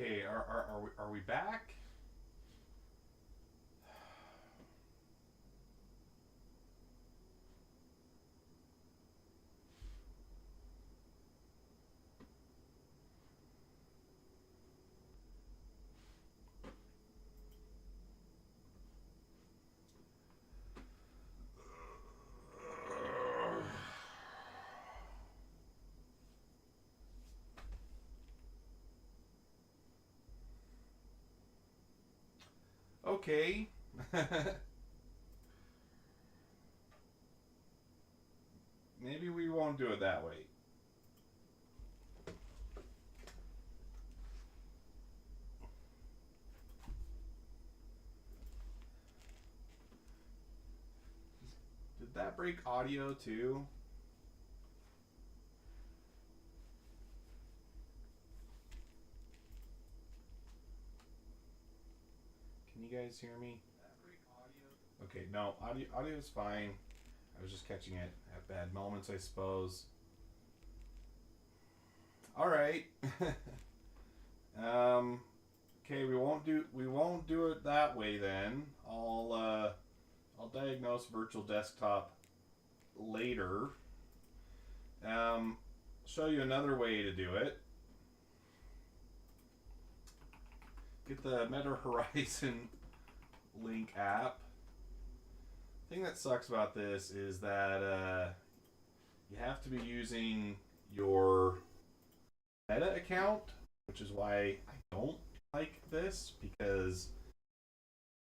Okay, are we back? Okay. Maybe we won't do it that way. Did that break audio too? Can you guys hear me? Okay, no, audio is fine. I was just catching it at bad moments, I suppose. All right. Okay, we won't do it that way then. I'll diagnose virtual desktop later. Um, Show you another way to do it. Get the Meta Horizon Link app. The thing that sucks about this is that you have to be using your Meta account, which is why I don't like this, because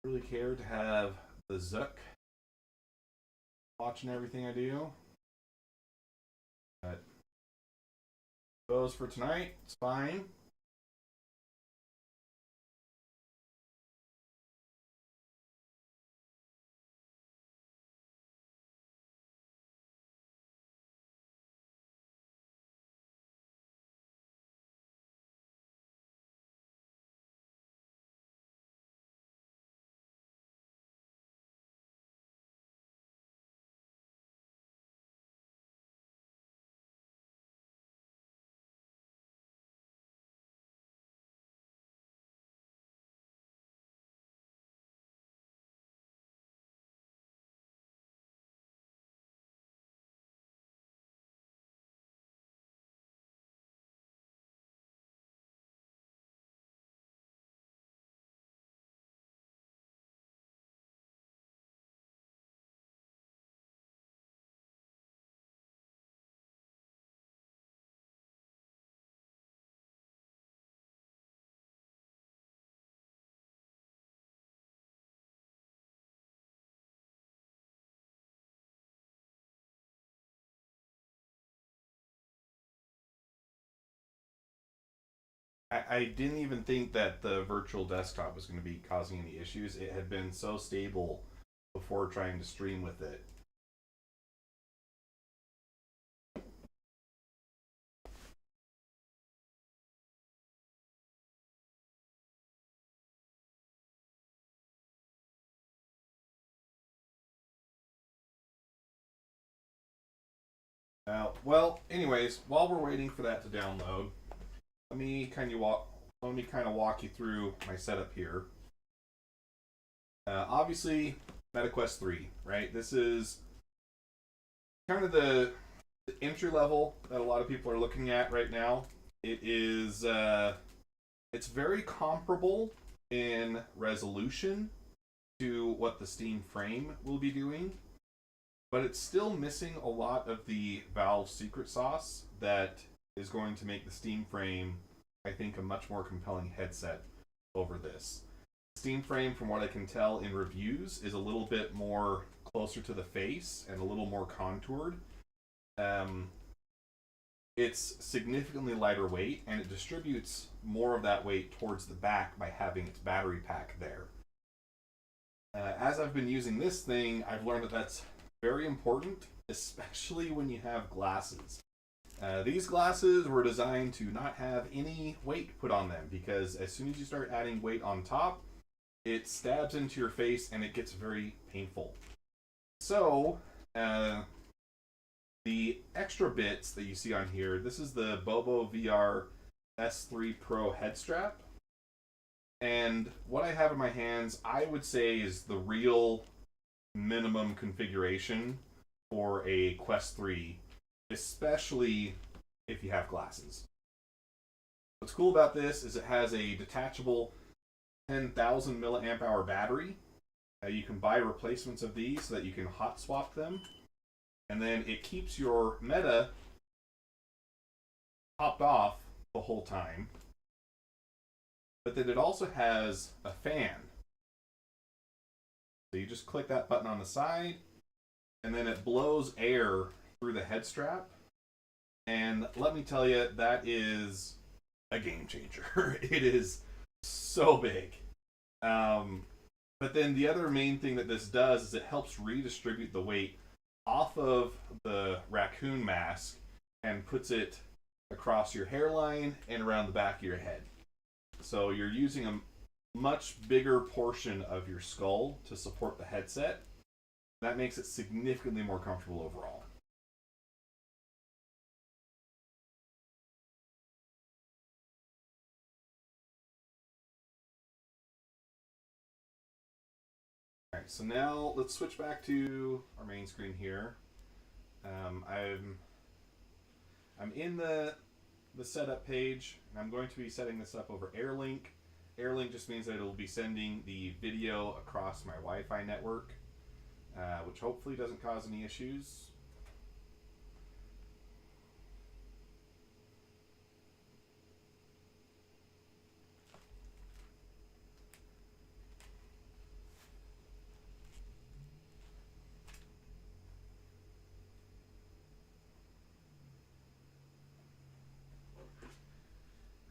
I really care to have the Zook watching everything I do. But goes for tonight. It's fine. I didn't even think that the virtual desktop was going to be causing any issues. It had been so stable before trying to stream with it. Well, anyways, while we're waiting for that to download, let me kind of walk you through my setup here. Obviously, MetaQuest 3, right? This is kind of the entry level that a lot of people are looking at right now. It's very comparable in resolution to what the Steam Frame will be doing, but it's still missing a lot of the Valve secret sauce that is going to make the Steam Frame, I think, a much more compelling headset over this. Steam Frame, from what I can tell in reviews, is a little bit more closer to the face and a little more contoured. It's significantly lighter weight, and it distributes more of that weight towards the back by having its battery pack there. As I've been using this thing, I've learned that that's very important, especially when you have glasses. These glasses were designed to not have any weight put on them, because as soon as you start adding weight on top, it stabs into your face and it gets very painful. So, the extra bits that you see on here, this is the Bobo VR S3 Pro head strap. And what I have in my hands, I would say, is the real minimum configuration for a Quest 3, especially if you have glasses. What's cool about this is it has a detachable 10,000 milliamp hour battery. You can buy replacements of these so that you can hot swap them. And then it keeps your Meta topped off the whole time. But then it also has a fan. So you just click that button on the side, and then it blows air through the head strap. And let me tell you, that is a game changer. It is so big. But then the other main thing that this does is it helps redistribute the weight off of the raccoon mask and puts it across your hairline and around the back of your head. So you're using a much bigger portion of your skull to support the headset. That makes it significantly more comfortable overall. Alright, so now let's switch back to our main screen here. I'm in the setup page, and I'm going to be setting this up over AirLink. AirLink just means that it'll be sending the video across my Wi-Fi network, which hopefully doesn't cause any issues.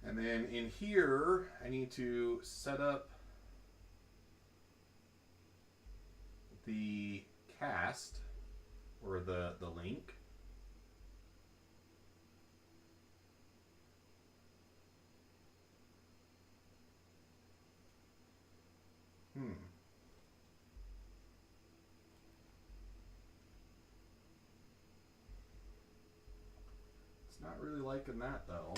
And then in here, I need to set up the cast, or the link. It's not really liking that though.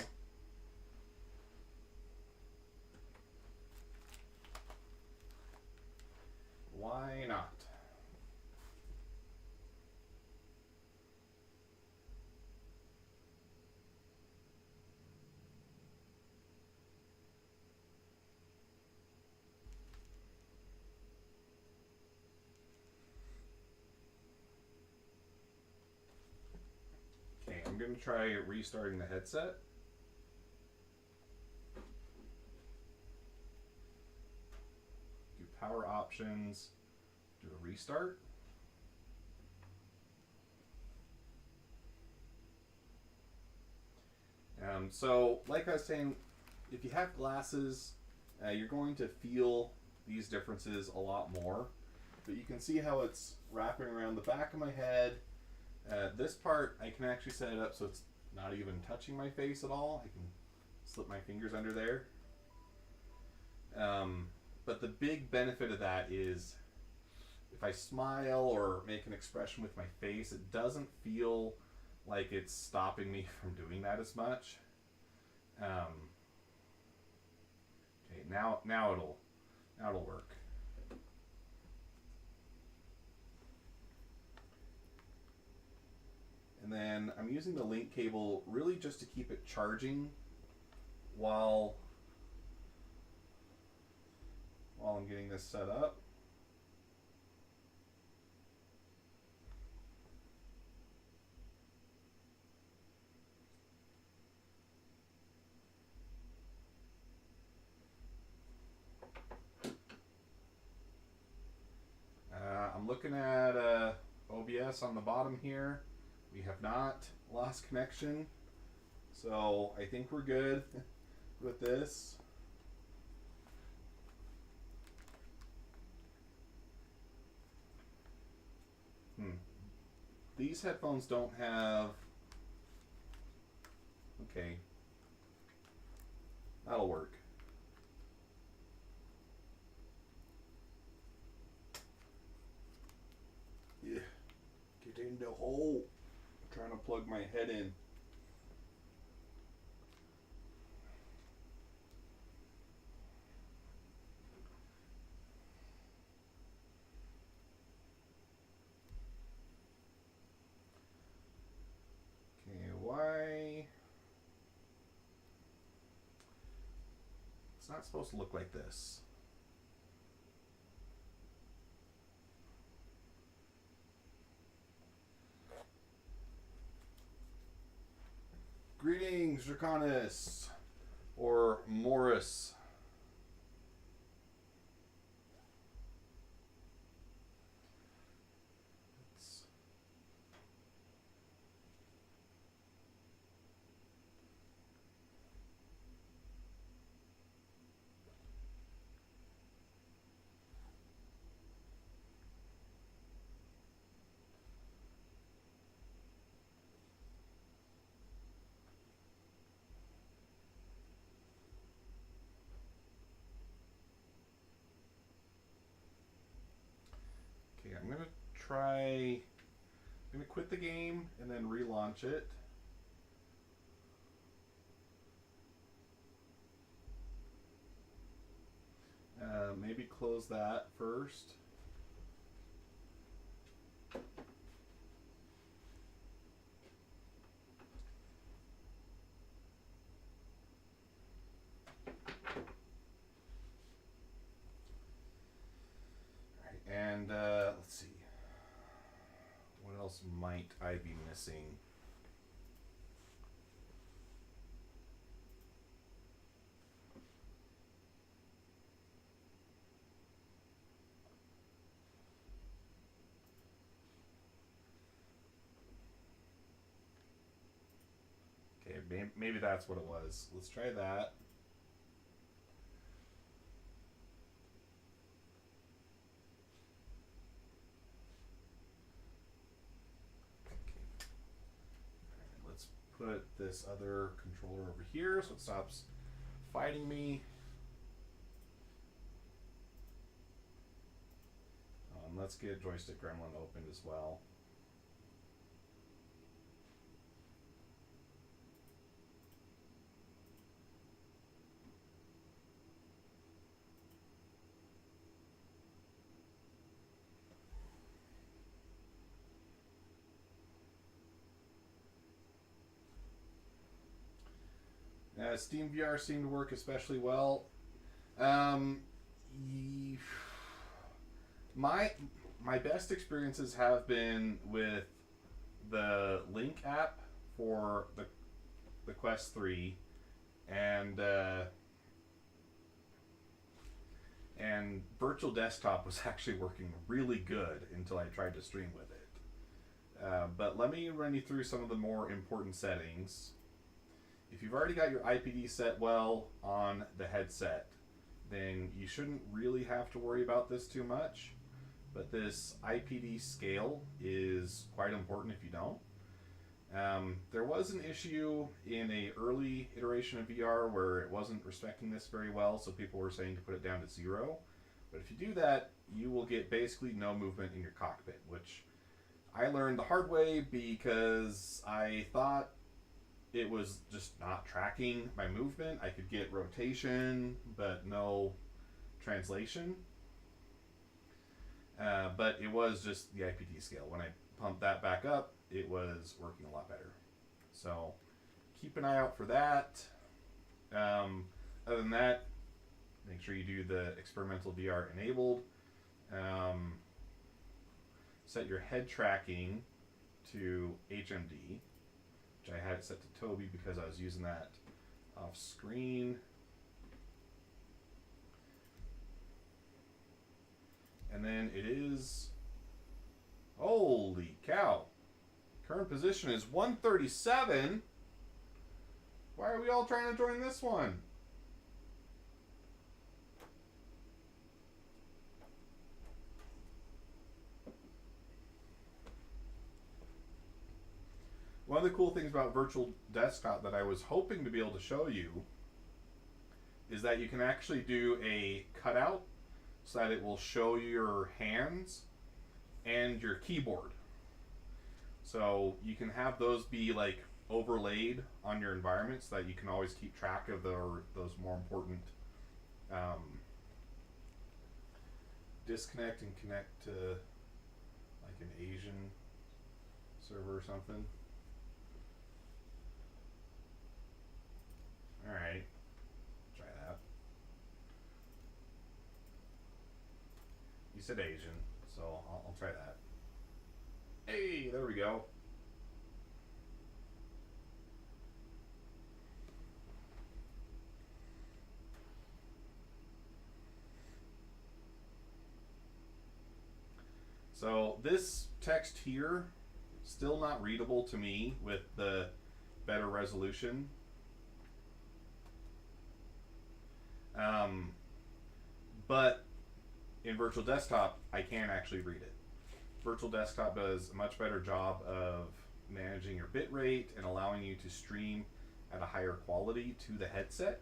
Why not? Okay, I'm going to try restarting the headset. Do power options, do a restart. So, like I was saying, if you have glasses, you're going to feel these differences a lot more. But you can see how it's wrapping around the back of my head. This part, I can actually set it up so it's not even touching my face at all. I can slip my fingers under there. But the big benefit of that is if I smile or make an expression with my face, it doesn't feel like it's stopping me from doing that as much. Okay, now it'll work. And then I'm using the link cable really just to keep it charging while I'm getting this set up. I'm looking at OBS on the bottom here. We have not lost connection, so I think we're good with this. These headphones don't have... Okay. That'll work. Yeah. Get in the hole. I'm trying to plug my head in. It's not supposed to look like this. Greetings, Draconis, or Morris. Okay, I'm going to quit the game and then relaunch it. Maybe close that first. And let's see. What else might I be missing? Okay, maybe that's what it was. Let's try that. Put this other controller over here so it stops fighting me. Let's get joystick gremlin opened as well. Steam VR seemed to work especially well. My best experiences have been with the Link app for the Quest 3 and Virtual Desktop was actually working really good until I tried to stream with it. But let me run you through some of the more important settings. If you've already got your IPD set well on the headset, then you shouldn't really have to worry about this too much. But this IPD scale is quite important if you don't. There was an issue in an early iteration of VR where it wasn't respecting this very well, so people were saying to put it down to 0. But if you do that, you will get basically no movement in your cockpit, which I learned the hard way because I thought it was just not tracking my movement. I could get rotation, but no translation. But it was just the IPD scale. When I pumped that back up, it was working a lot better. So keep an eye out for that. Other than that, make sure you do the experimental VR enabled. Set your head tracking to HMD, which I had it set to Toby because I was using that off screen. And then it is, holy cow, current position is 137. Why are we all trying to join this one? One of the cool things about Virtual Desktop that I was hoping to be able to show you is that you can actually do a cutout so that it will show your hands and your keyboard. So you can have those be like overlaid on your environment so that you can always keep track of those more important disconnect and connect to like an Asian server or something. Alright, try that. said Asian, so I'll try that. Hey, there we go. So this text here, still not readable to me with the better resolution. But in Virtual Desktop, I can actually read it. Virtual Desktop does a much better job of managing your bit rate and allowing you to stream at a higher quality to the headset.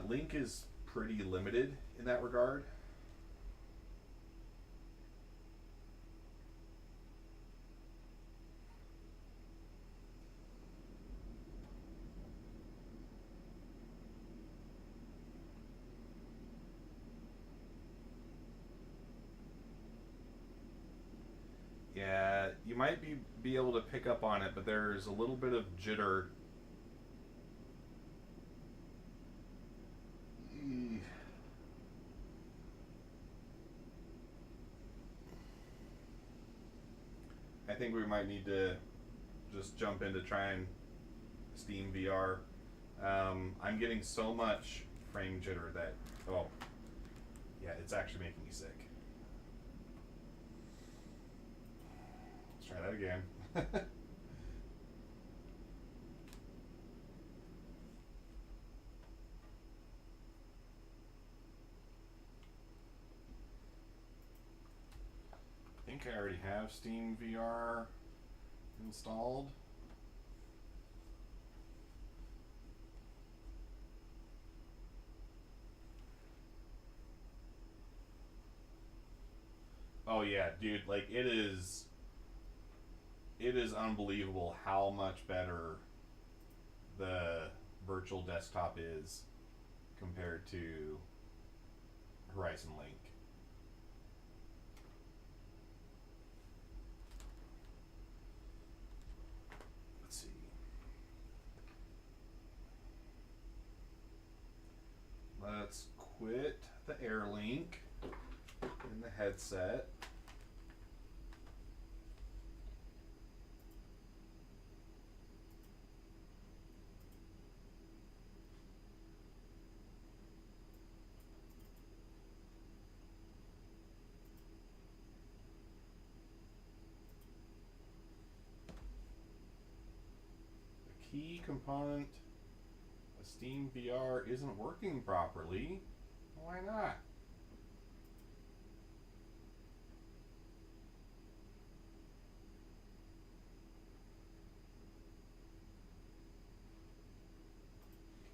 Link is pretty limited in that regard. Yeah, you might be able to pick up on it, but there's a little bit of jitter. I think we might need to just jump into trying Steam VR. I'm getting so much frame jitter that, oh, yeah, it's actually making me sick. Let's try that again. I think I already have Steam VR installed. Oh yeah, dude, like it is unbelievable how much better the virtual desktop is compared to Horizon Link. Let's see. Let's quit the AirLink in the headset. Key component of Steam VR isn't working properly. Why not?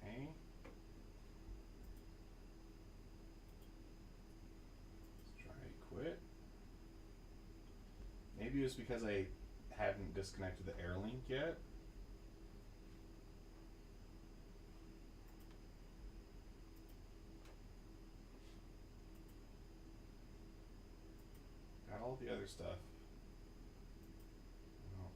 Okay. Let's try quit. Maybe it was because I hadn't disconnected the AirLink yet. All the other stuff. Oh.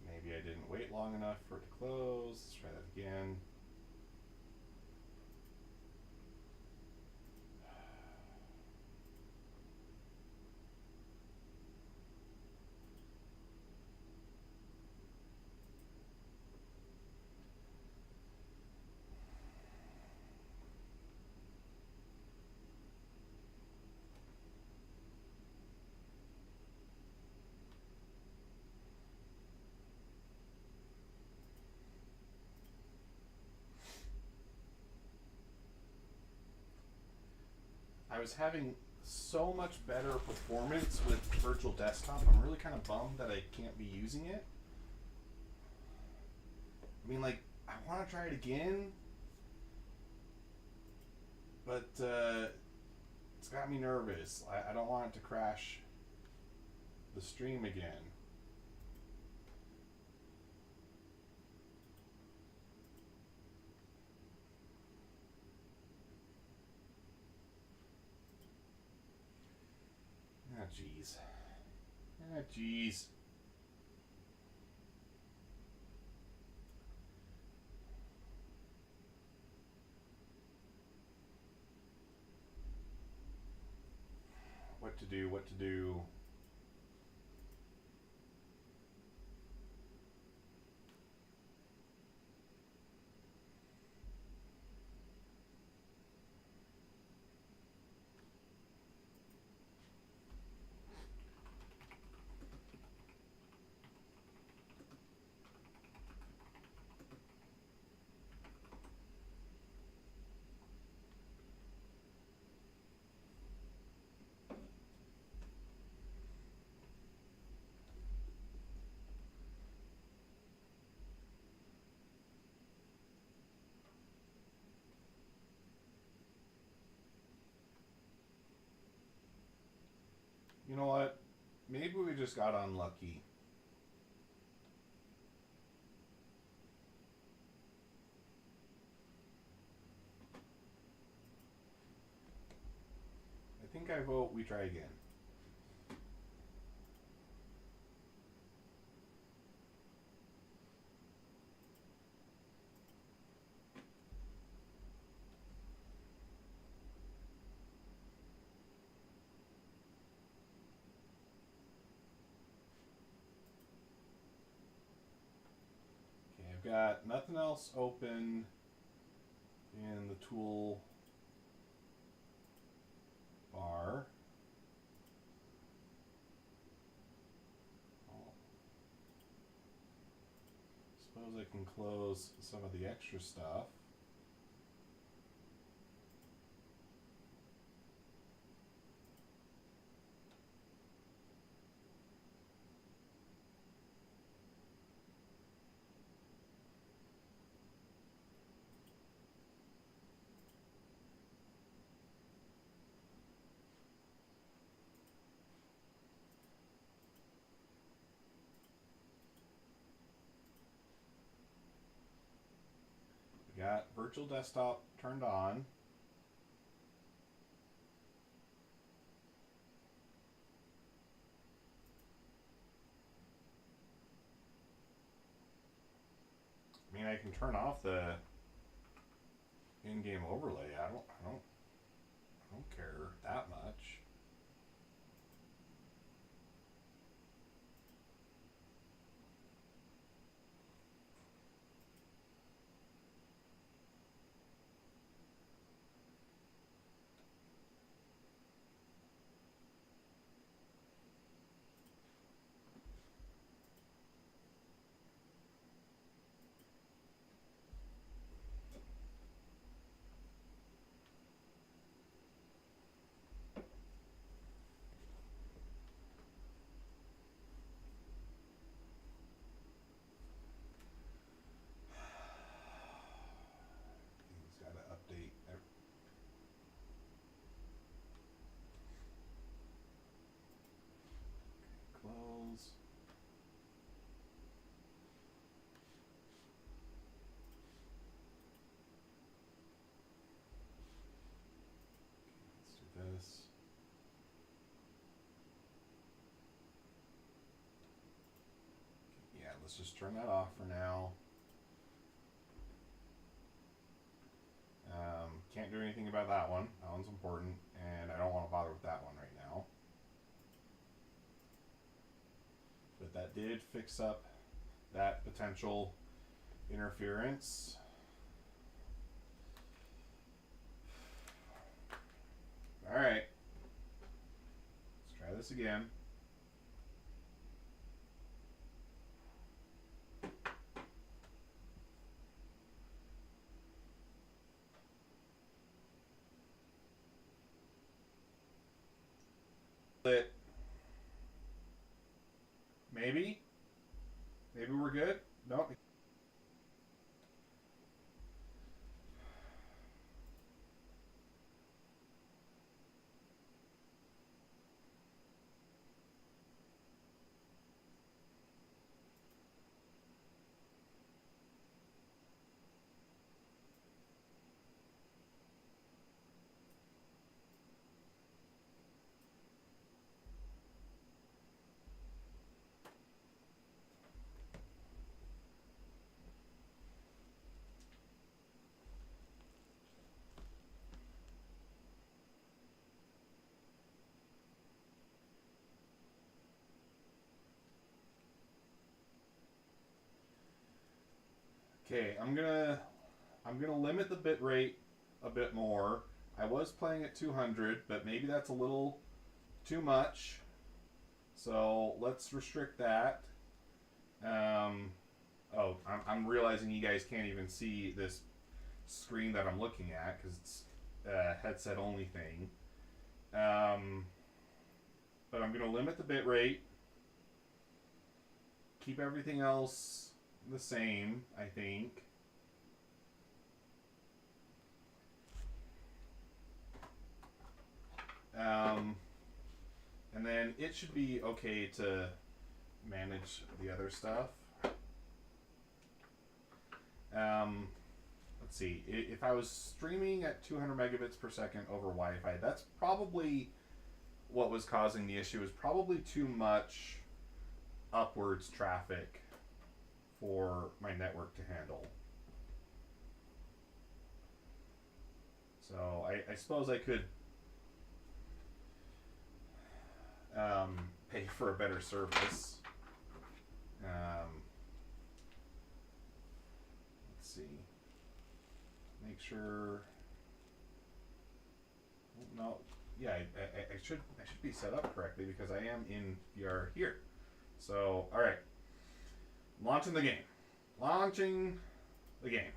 Maybe I didn't wait long enough for it to close. Let's try that again. I was having so much better performance with Virtual Desktop. I'm really kind of bummed that I can't be using it. I mean, like, I want to try it again, but it's got me nervous. I don't want it to crash the stream again. Ah, jeez. Ah, jeez. do, what to do. You know what? Maybe we just got unlucky. I think I vote we try again. Okay, I've got nothing else open in the tool bar. Suppose I can close some of the extra stuff. We got virtual desktop turned on. I mean, I can turn off the in-game overlay. I don't care that much. It's got to update. Close. Let's do this. Yeah, let's just turn that off for now. Can't do anything about that one. That one's important, and I don't want to bother with that one right now. But that did fix up that potential interference. All right. Let's try this again. Maybe. Maybe we're good. No. Okay, I'm gonna limit the bit rate a bit more. I was playing at 200, but maybe that's a little too much. So let's restrict that. I'm realizing you guys can't even see this screen that I'm looking at because it's a headset only thing. But I'm going to limit the bit rate. Keep everything else the same, I think. And then it should be okay to manage the other stuff. Let's see. If I was streaming at 200 megabits per second over Wi-Fi, that's probably what was causing the issue. Is probably too much upwards traffic for my network to handle. So I suppose I could pay for a better service. Let's see. Make sure. No, yeah, I should be set up correctly because I am in VR here. So, all right, launching the game. Launching the game.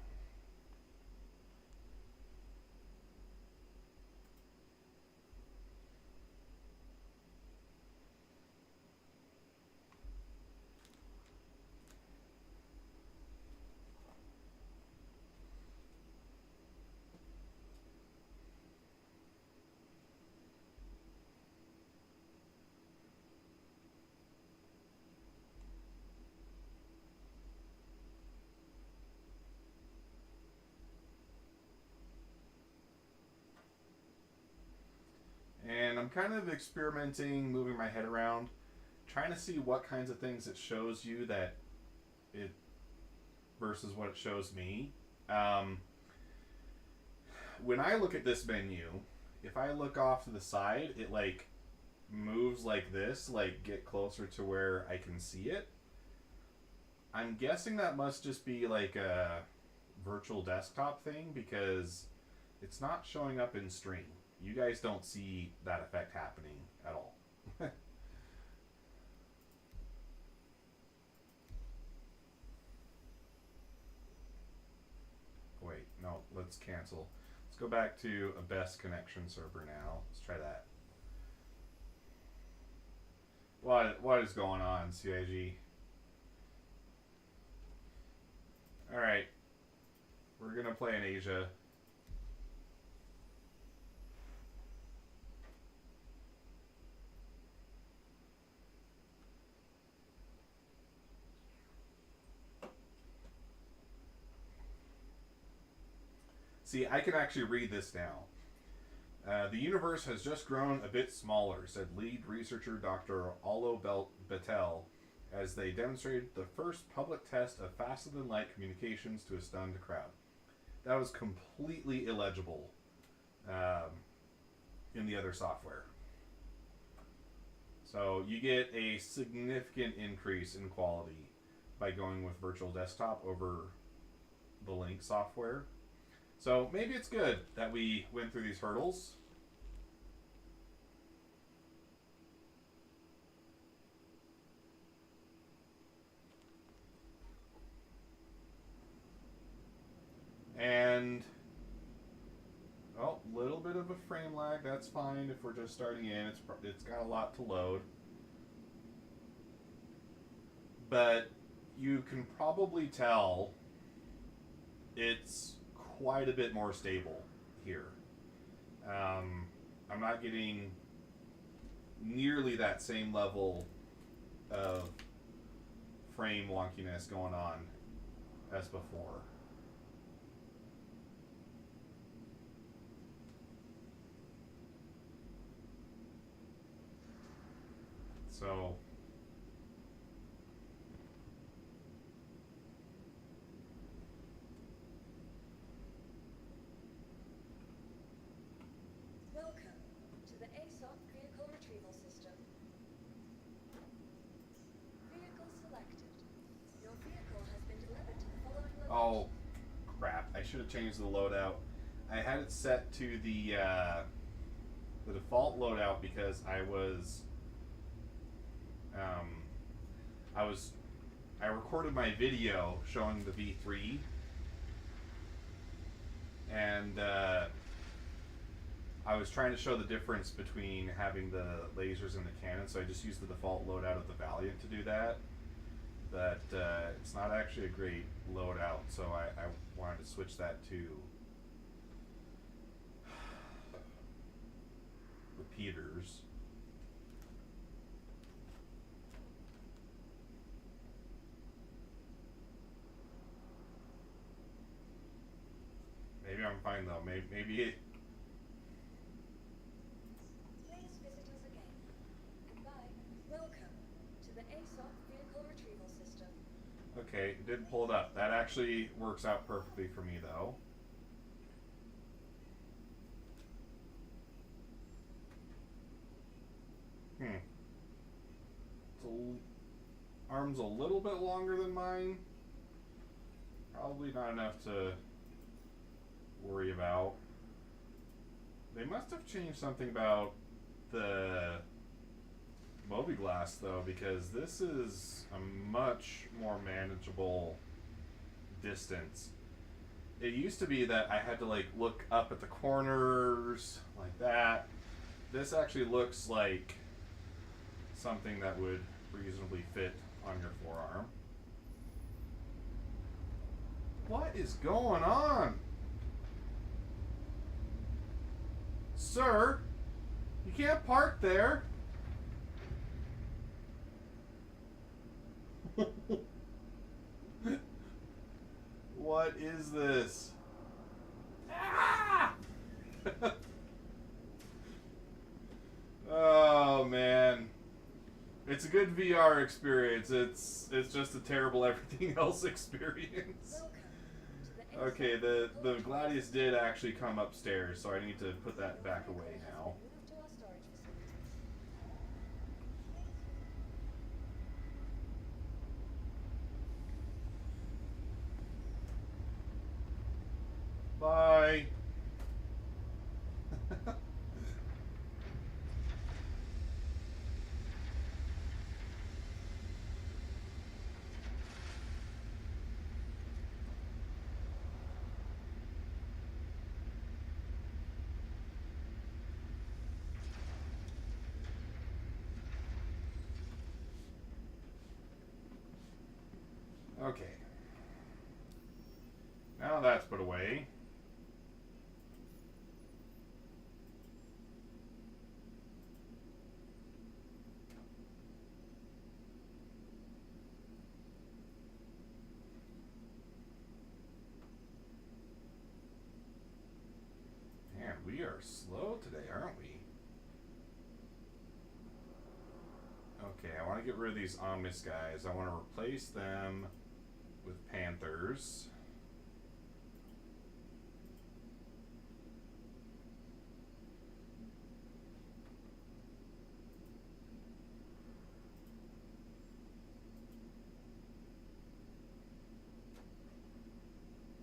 And I'm kind of experimenting, moving my head around, trying to see what kinds of things it shows you that it versus what it shows me. When I look at this menu, if I look off to the side, it like moves like this, like get closer to where I can see it. I'm guessing that must just be like a virtual desktop thing because it's not showing up in stream. You guys don't see that effect happening at all. Wait, no, let's cancel. Let's go back to a best connection server now. Let's try that. What is going on, CIG? Alright. We're gonna play in Asia. See, I can actually read this now. The universe has just grown a bit smaller, said lead researcher Dr. Alo Betel, as they demonstrated the first public test of faster-than-light communications to a stunned crowd. That was completely illegible in the other software. So you get a significant increase in quality by going with virtual desktop over the Link software. So maybe it's good that we went through these hurdles. And a little bit of a frame lag. That's fine if we're just starting in. It's got a lot to load, but you can probably tell it's quite a bit more stable here. I'm not getting nearly that same level of frame wonkiness going on as before. So Oh, crap. I should have changed the loadout. I had it set to the default loadout because um, I was I recorded my video showing the V3, and I was trying to show the difference between having the lasers and the cannon, so I just used the default loadout of the Valiant to do that. But it's not actually a great loadout, so I wanted to switch that to repeaters. Maybe I'm fine though. Maybe it. Please visit us again. Goodbye. Welcome to the ASOP Vehicle Retrieval System. Okay, it didn't pull it up. That actually works out perfectly for me though. Arm's a little bit longer than mine. Probably not enough to worry about. They must have changed something about the Mobi-Glass though, because this is a much more manageable distance. It used to be that I had to like look up at the corners like that. This actually looks like something that would reasonably fit on your forearm. What is going on? Sir, you can't park there. What is this? Ah! Oh man. It's a good VR experience. It's just a terrible everything else experience. Okay, the Gladius did actually come upstairs, so I need to put that back away now. Bye. Okay. Now that's put away. Man, we are slow today, aren't we? Okay, I want to get rid of these Omnis guys. I want to replace them with Panthers.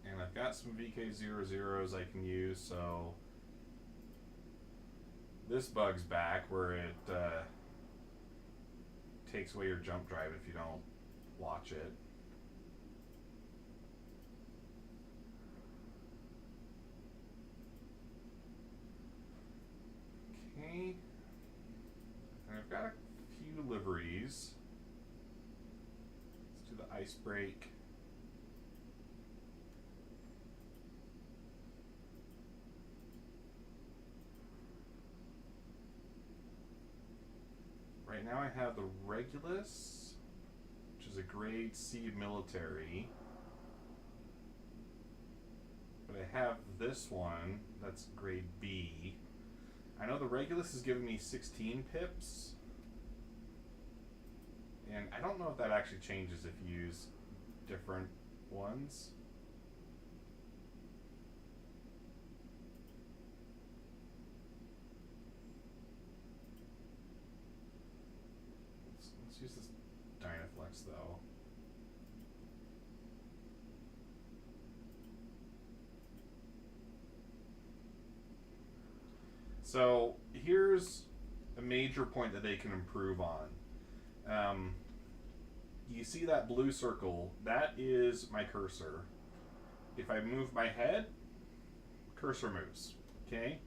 And I've got some VK00s I can use, so this bug's back where it takes away your jump drive if you don't watch it. Okay. And I've got a few liveries. Let's do the ice break. Right now I have the Regulus, which is a grade C military. But I have this one, that's grade B. I know the Regulus is giving me 16 pips. And I don't know if that actually changes if you use different ones. Let's use this Dynaflex though. So here's a major point that they can improve on. Um, you see that blue circle? That is my cursor. If I move my head, cursor moves. Okay?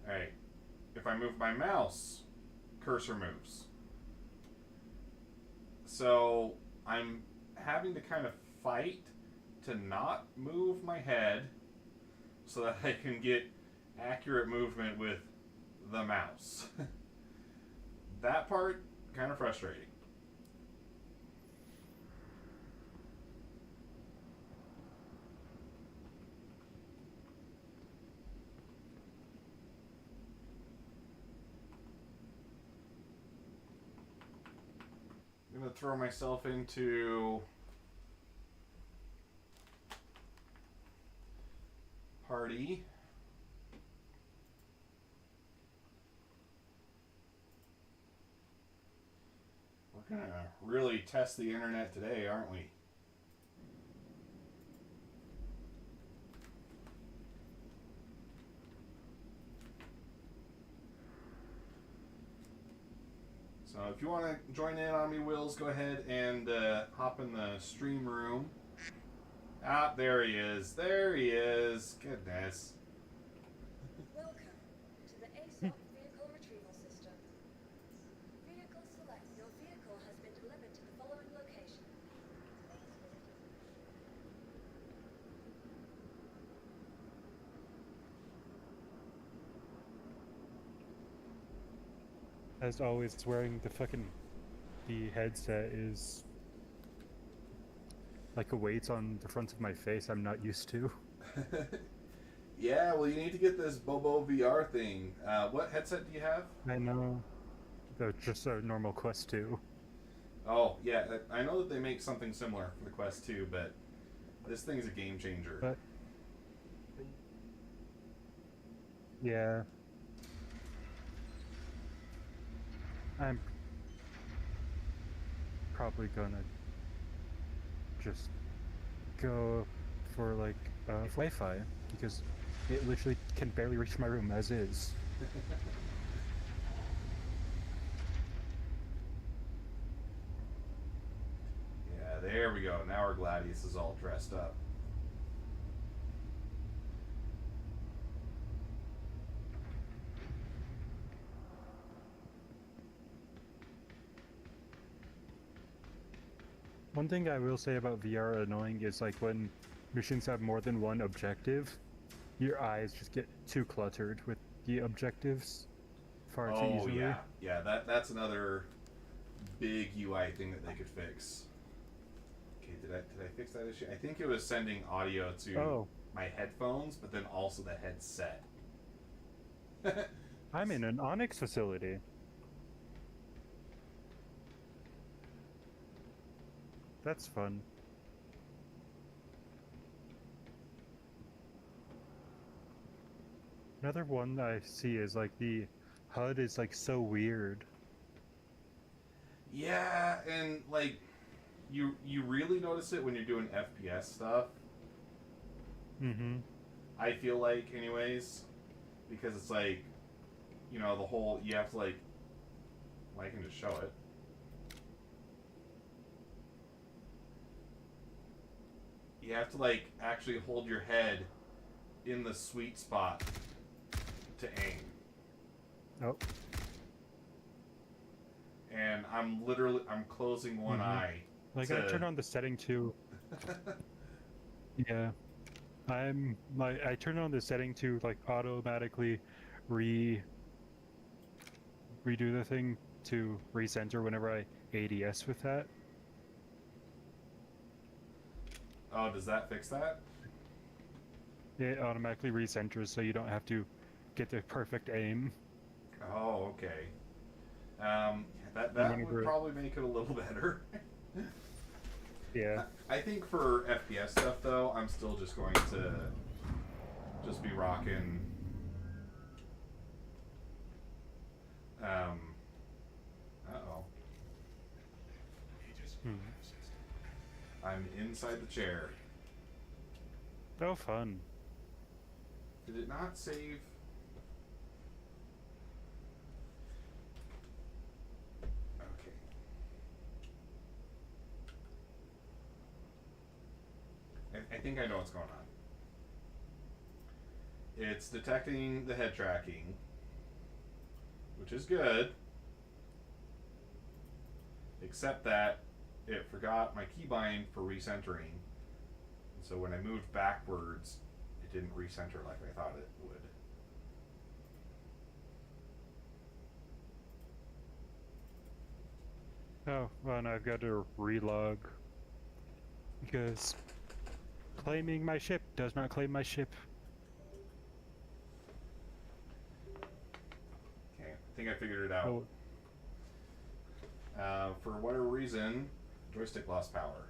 Alright. If I move my mouse, cursor moves. So I'm having to kind of fight to not move my head so that I can get accurate movement with the mouse. That part, kind of frustrating. I'm going to throw myself into party. We're going to really test the internet today, aren't we? So if you want to join in on me, Wills, go ahead and hop in the stream room. Ah, there he is. There he is. Goodness. Welcome to the ASOP vehicle retrieval system. Vehicle select. Your vehicle has been delivered to the following location. As always, wearing the headset is like a weight on the front of my face I'm not used to. Yeah, well, you need to get this Bobo VR thing. What headset do you have? I know. Though just a normal Quest 2. Oh, yeah, I know that they make something similar for the Quest 2, but this thing's a game changer. But yeah. I'm probably gonna just go for like Wi-Fi because it literally can barely reach my room as is. Yeah, there we go. Now our Gladius is all dressed up. One thing I will say about VR annoying is like when missions have more than one objective, your eyes just get too cluttered with the objectives far too Oh, easily. yeah. That's another big UI thing that they could fix. Okay, did I fix that issue? I think it was sending audio to my headphones, but then also the headset. I'm in an Onyx facility. That's fun. Another one I see is like the HUD is like so weird. Yeah, and like you really notice it when you're doing FPS stuff. Mm-hmm. I feel like, anyways, because it's like, the whole you have to like, well, I can just show it. You have to like actually hold your head in the sweet spot to aim. Oh. And I'm closing one eye. Like I turned on the setting to yeah. I turned on the setting to like automatically redo the thing to recenter whenever I ADS with that. Oh, does that fix that? It automatically recenters so you don't have to get the perfect aim. Oh, okay. That would probably make it a little better. Yeah. I think for FPS stuff, though, I'm still just going to just be rocking. Uh-oh. I'm inside the chair. Oh, fun. Did it not save? think I know what's going on. It's detecting the head tracking, which is good, except that it forgot my keybind for recentering. And so when I moved backwards, it didn't recenter like I thought it would. Oh, well, and I've got to relog because claiming my ship does not claim my ship. Okay, I think I figured it out. Oh, For whatever reason, joystick lost power.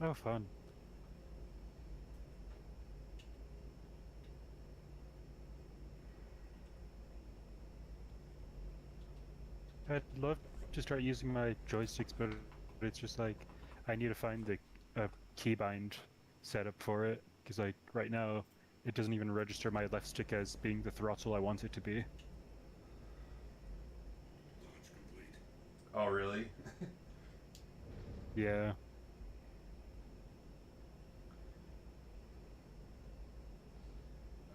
oh, fun. I'd love to start using my joysticks, but it's just like I need to find the keybind setup for it because like right now it doesn't even register my left stick as being the throttle I want it to be. Launch complete. Oh, really? Yeah.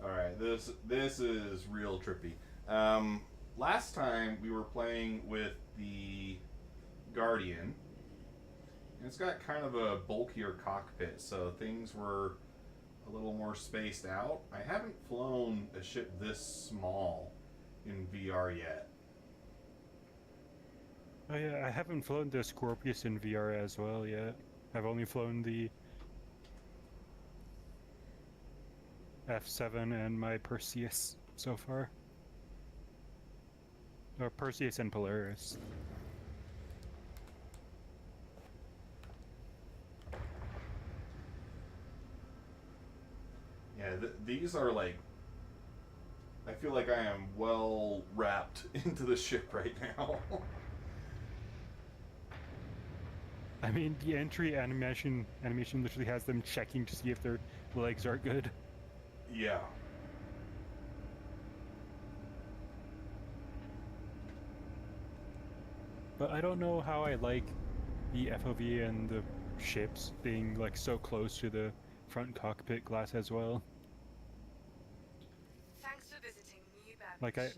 All right, this is real trippy. Last time we were playing with the Guardian, and it's got kind of a bulkier cockpit, so things were a little more spaced out. I haven't flown a ship this small in VR yet. Oh yeah, I haven't flown the Scorpius in VR as well yet. I've only flown the F7 and my Perseus so far. Or Perseus and Polaris. Yeah, these are like. I feel like I am well wrapped into the ship right now. I mean, the entry animation literally has them checking to see if their legs are good. Yeah. But I don't know how I like the FOV and the ships being like so close to the front cockpit glass as well. Thanks for visiting New Babbage. Like I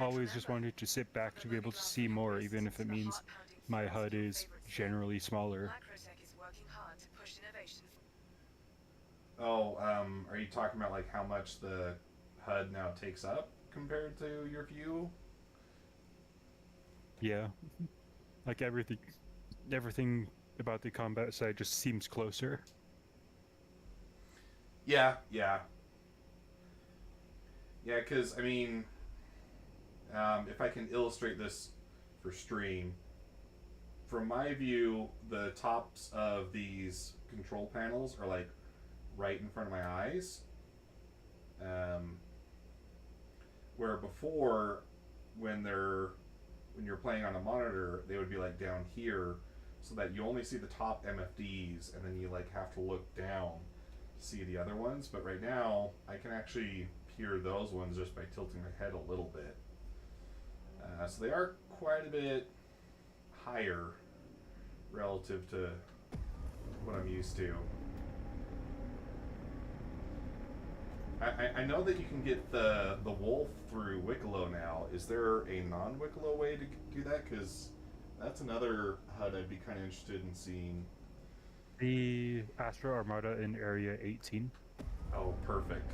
always just wanted to sit back to be able to see more, even if it means my HUD is generally smaller. Microtech is working hard to push innovation. Oh, are you talking about like how much the HUD now takes up compared to your view? Yeah. Like everything about the combat side just seems closer. Yeah, yeah. Yeah, because, I mean, if I can illustrate this for stream, from my view, the tops of these control panels are like right in front of my eyes. Where before, when you're playing on a monitor, they would be like down here, so that you only see the top MFDs, and then you like have to look down to see the other ones. But right now, I can actually peer those ones just by tilting my head a little bit. So they are quite a bit higher relative to what I'm used to. I know that you can get the wolf through Wicklow now. Is there a non-Wicklow way to do that? Because that's another HUD I'd be kind of interested in seeing. The Astro Armada in Area 18. Oh, perfect.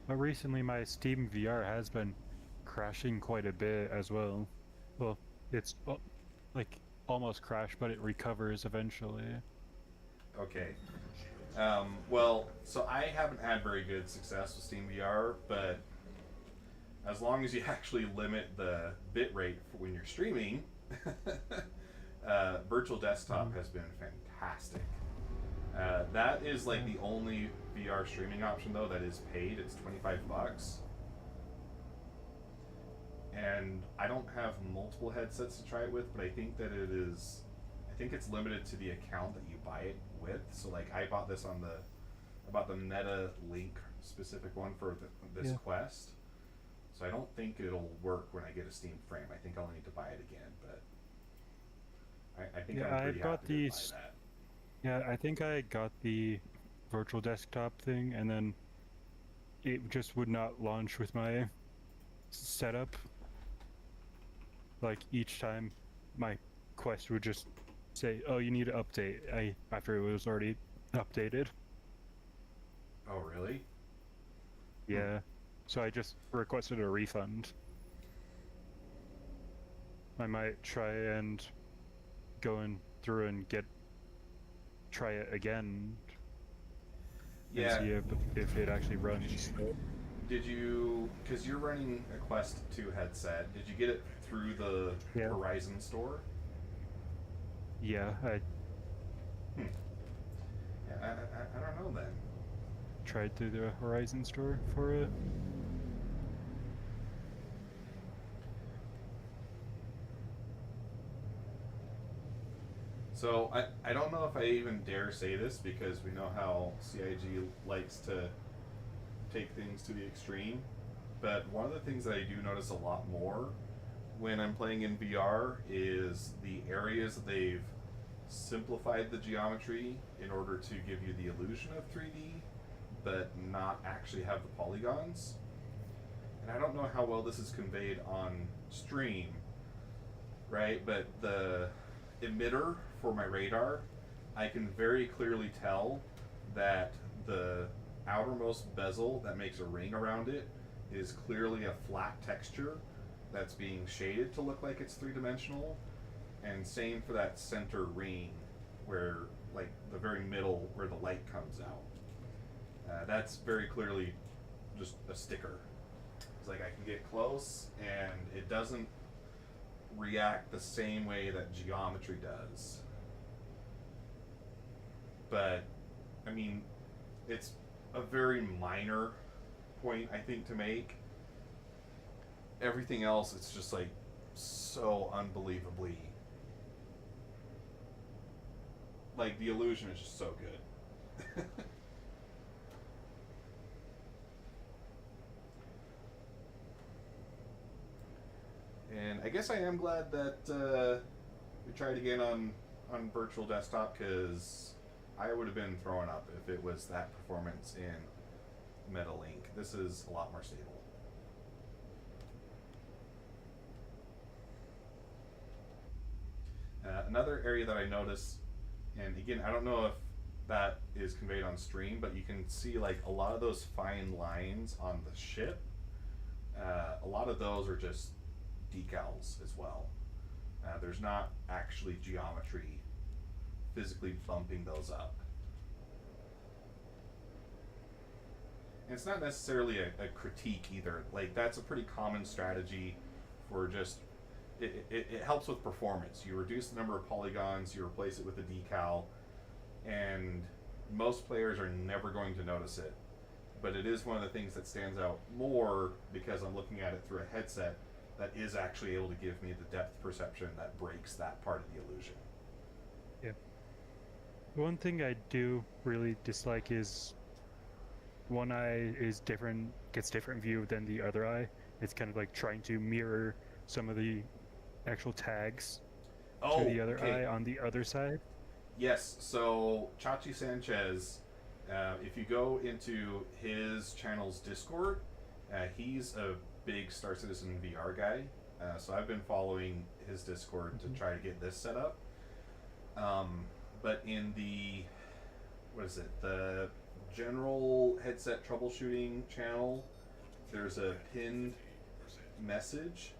But recently my Steam VR has been crashing quite a bit as well. Well, it's like almost crashed, but it recovers eventually. Okay. Well, so I haven't had very good success with Steam VR, but as long as you actually limit the bit rate for when you're streaming, virtual desktop has been fantastic. That is like the only VR streaming option though that is paid. It's $25. And I don't have multiple headsets to try it with, but I think that I think it's limited to the account that you buy it with. So like I bought this I bought the Meta Link specific one for this Quest. So I don't think it'll work when I get a Steam frame. I think I'll need to buy it again, but I think Yeah, I'm pretty I've got happy to buy these. that. Yeah, I think I got the virtual desktop thing, and then it just would not launch with my setup. Like each time, my Quest would just say, "Oh, you need to update." After it was already updated. Oh, really? Yeah, so I just requested a refund. I might try and go in through and try it again and Yeah. see if it actually runs. Did you, because you're running a Quest 2 headset, did you get it through the Yeah. Horizon store? Yeah, I Hmm. Yeah, I don't know then. tried through the Horizon store for it. So I don't know if I even dare say this because we know how CIG likes to take things to the extreme. But one of the things that I do notice a lot more when I'm playing in VR is the areas that they've simplified the geometry in order to give you the illusion of 3D, but not actually have the polygons. And I don't know how well this is conveyed on stream, right? But the emitter for my radar, I can very clearly tell that the outermost bezel that makes a ring around it is clearly a flat texture that's being shaded to look like it's three-dimensional. And same for that center ring where, like, the very middle where the light comes out. That's very clearly just a sticker. It's like I can get close and it doesn't react the same way that geometry does. But, I mean, it's a very minor point, I think, to make. Everything else, it's just like so unbelievably. Like, the illusion is just so good. And I guess I am glad that we tried again on virtual desktop because I would have been throwing up if it was that performance in MetaLink. This is a lot more stable. Another area that I noticed, and again, I don't know if that is conveyed on stream, but you can see like a lot of those fine lines on the ship. A lot of those are just decals as well. There's not actually geometry physically bumping those up. And it's not necessarily a critique either. Like, that's a pretty common strategy for just, it helps with performance. You reduce the number of polygons, you replace it with a decal, and most players are never going to notice it. But it is one of the things that stands out more because I'm looking at it through a headset that is actually able to give me the depth perception that breaks that part of the illusion. Yeah. One thing I do really dislike is one eye gets different view than the other eye. It's kind of like trying to mirror some of the actual tags to the other eye on the other side. Yes, so Chachi Sanchez, if you go into his channel's Discord, he's a big Star Citizen VR guy. So I've been following his Discord to try to get this set up. But in the, the general headset troubleshooting channel, there's a pinned message,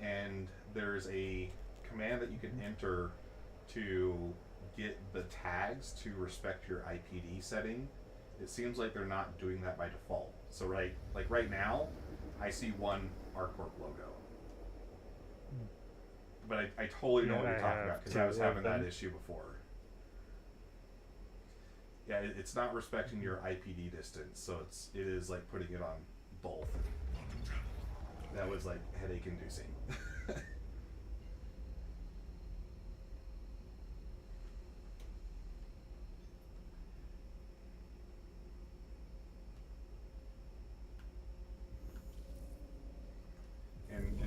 and there's a command that you can enter to get the tags to respect your IPD setting. It seems like they're not doing that by default. So right now, I see one ArcCorp logo. But I totally know what you're talking about because I was having that issue before. Yeah, it's not respecting your IPD distance, so it is like putting it on both. That was like headache inducing.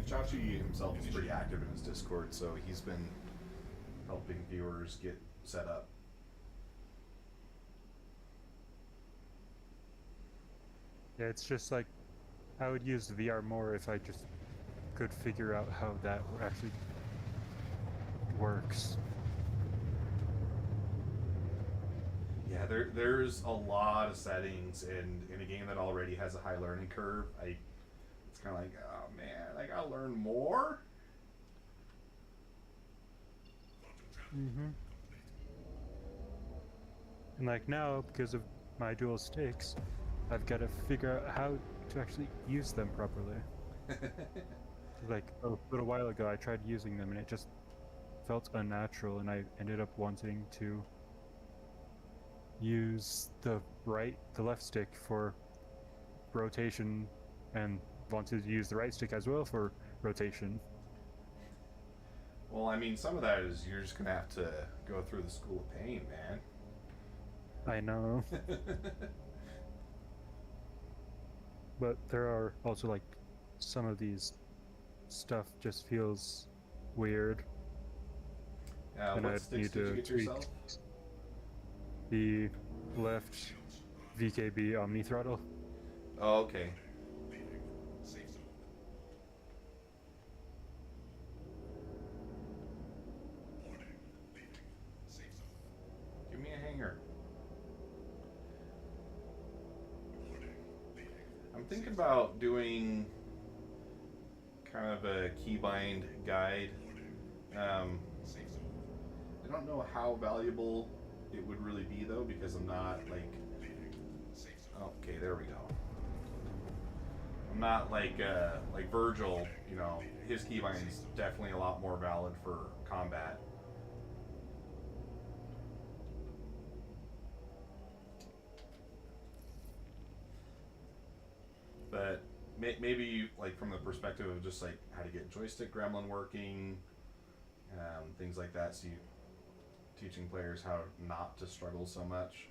Chachi himself is pretty active in his Discord, so he's been helping viewers get set up. Yeah, it's just like I would use VR more if I just could figure out how that actually works. Yeah, there's a lot of settings, and in a game that already has a high learning curve, it's kind of like, oh man, I gotta learn more. Mm-hmm. And like now, because of my dual sticks, I've got to figure out how to actually use them properly. Like a little while ago, I tried using them, and it just felt unnatural, and I ended up wanting to use the left stick for rotation, and wanted to use the right stick as well for rotation. Well, I mean, some of that is you're just gonna have to go through the school of pain, man. I know, but there are also like some of these stuff just feels weird, and What I sticks need did you to get tweak yourself? the left VKB Omni throttle. Oh, okay. Give me a hanger. I'm thinking about doing kind of a keybind guide. I don't know how valuable it would really be though, because I'm not like. Okay, there we go. I'm not like Virgil. You know, his keybind is definitely a lot more valid for combat. But maybe like from the perspective of just like how to get joystick gremlin working, things like that. So you teaching players how not to struggle so much.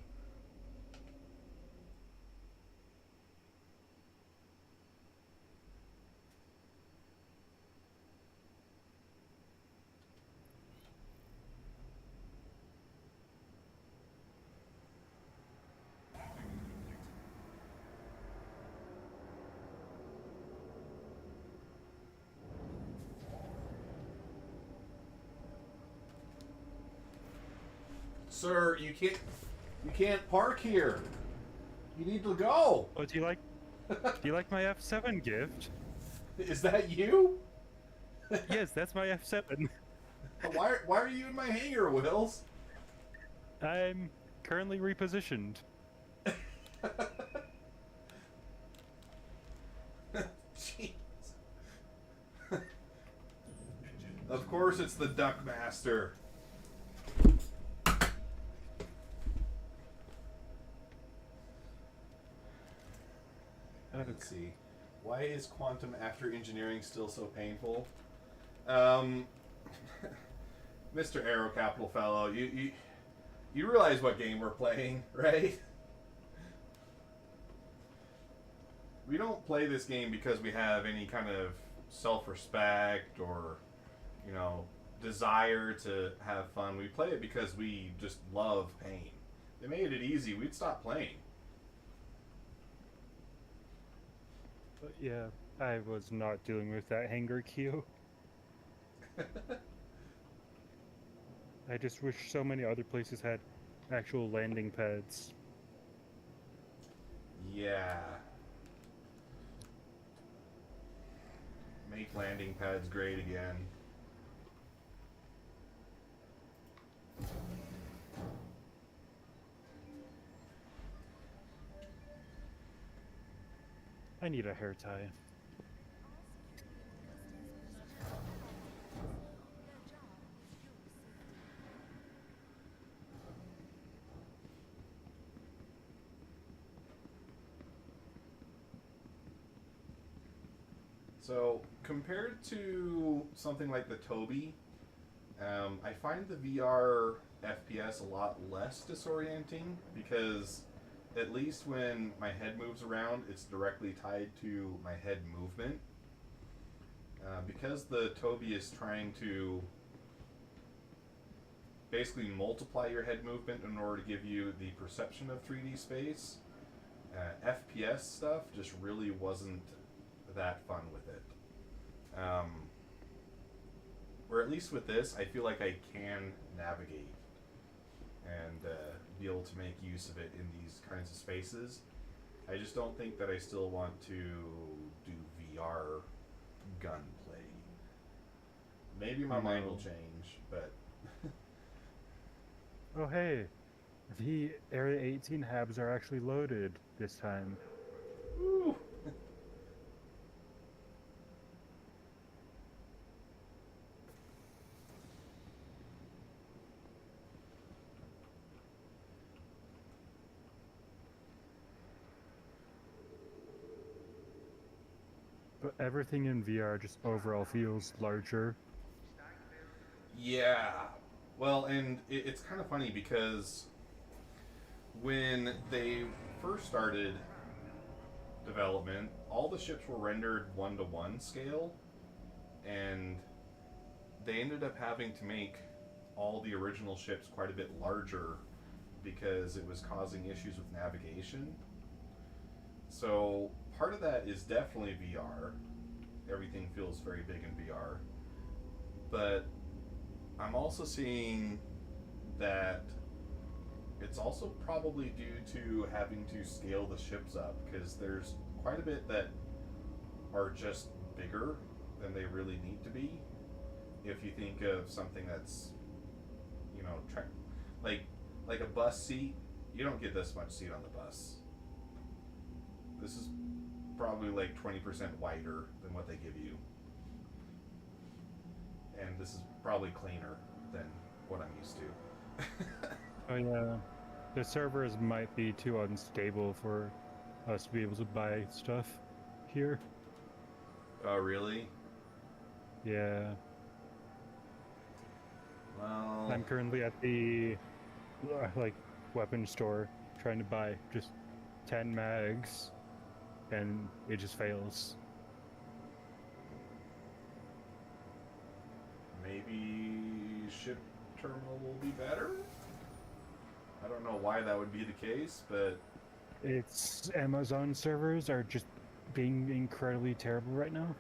Sir, you can't park here. You need to go. Oh, do you like my F7 gift? Is that you? Yes, that's my F7. Why are you in my hangar, Wills? I'm currently repositioned. Jeez. Of course, it's the Duckmaster. Let's see. Why is quantum after engineering still so painful? Mr. Aero Capital Fellow, you realize what game we're playing, right? We don't play this game because we have any kind of self-respect or, you know, desire to have fun. We play it because we just love pain. If they made it easy, we'd stop playing. But yeah, I was not dealing with that hangar queue. I just wish so many other places had actual landing pads. Yeah. Make landing pads great again. I need a hair tie. So, compared to something like the Toby, I find the VR FPS a lot less disorienting because at least when my head moves around, it's directly tied to my head movement. Because the Toby is trying to basically multiply your head movement in order to give you the perception of 3D space, FPS stuff just really wasn't that fun with it. Where at least with this, I feel like I can navigate and be able to make use of it in these kinds of spaces. I just don't think that I still want to do VR gunplay. Maybe my mind will change, but Oh hey, the Area 18 habs are actually loaded this time. woo. But everything in VR just overall feels larger. Yeah. Well, and it's kind of funny because when they first started development, all the ships were rendered 1-to-1 scale, and they ended up having to make all the original ships quite a bit larger because it was causing issues with navigation. So part of that is definitely VR. Everything feels very big in VR. But I'm also seeing that it's also probably due to having to scale the ships up, because there's quite a bit that are just bigger than they really need to be. If you think of something that's, you know, like a bus seat, you don't get this much seat on the bus. This is probably like 20% wider than what they give you. And this is probably cleaner than what I'm used to. Oh yeah, the servers might be too unstable for us to be able to buy stuff here. Oh, really? Yeah, Well, I'm currently at the like weapon store trying to buy just 10 mags, and it just fails. maybe ship terminal will be better? I don't know why that would be the case, but It's Amazon servers are just being incredibly terrible right now.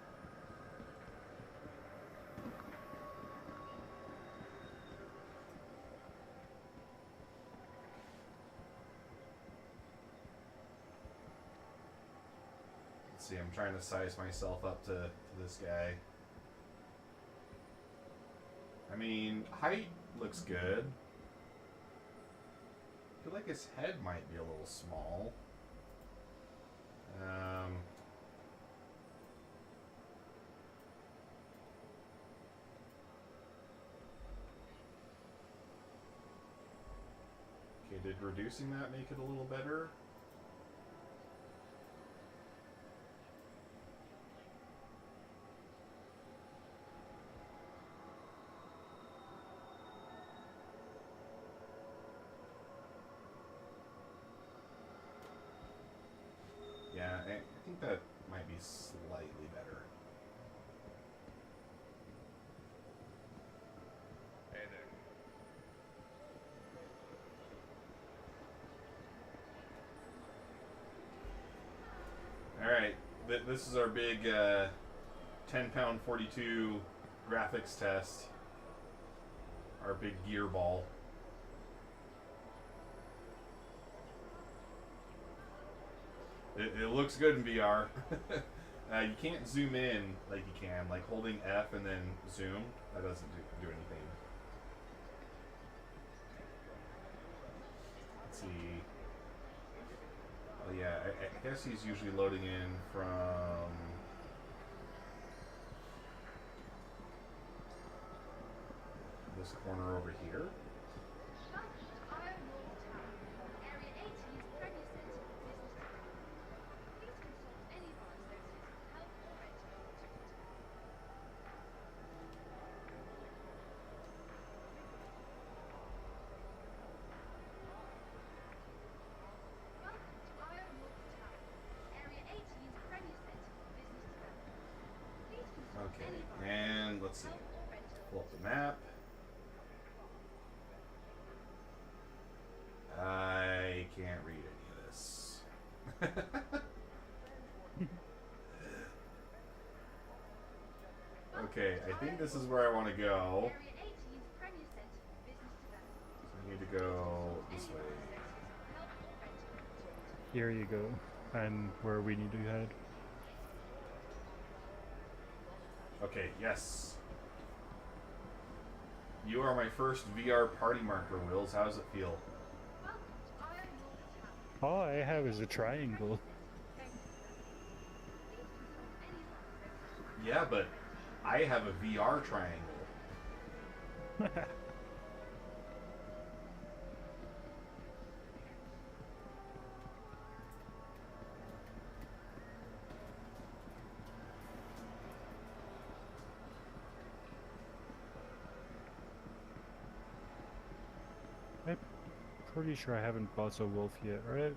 let's see, I'm trying to size myself up to this guy. I mean, height looks good. I feel like his head might be a little small. Okay, did reducing that make it a little better? Yeah, I think that might be slightly better. Hey there. Alright, this is our big 10-pound 42 graphics test. Our big gear ball. It looks good in VR. You can't zoom in like you can, like holding F and then zoom. That doesn't do anything. Let's see. Oh yeah, I guess he's usually loading in from this corner over here. Okay, and let's see. Pull up the map. I can't read any of this. Okay, I think this is where I want to go. So I need to go this way. Here you go. And where we need to head. Okay, yes. You are my first VR party marker, Wills. How does it feel? All I have is a triangle. Yeah, but I have a VR triangle. I'm pretty sure I haven't bought a wolf yet, right?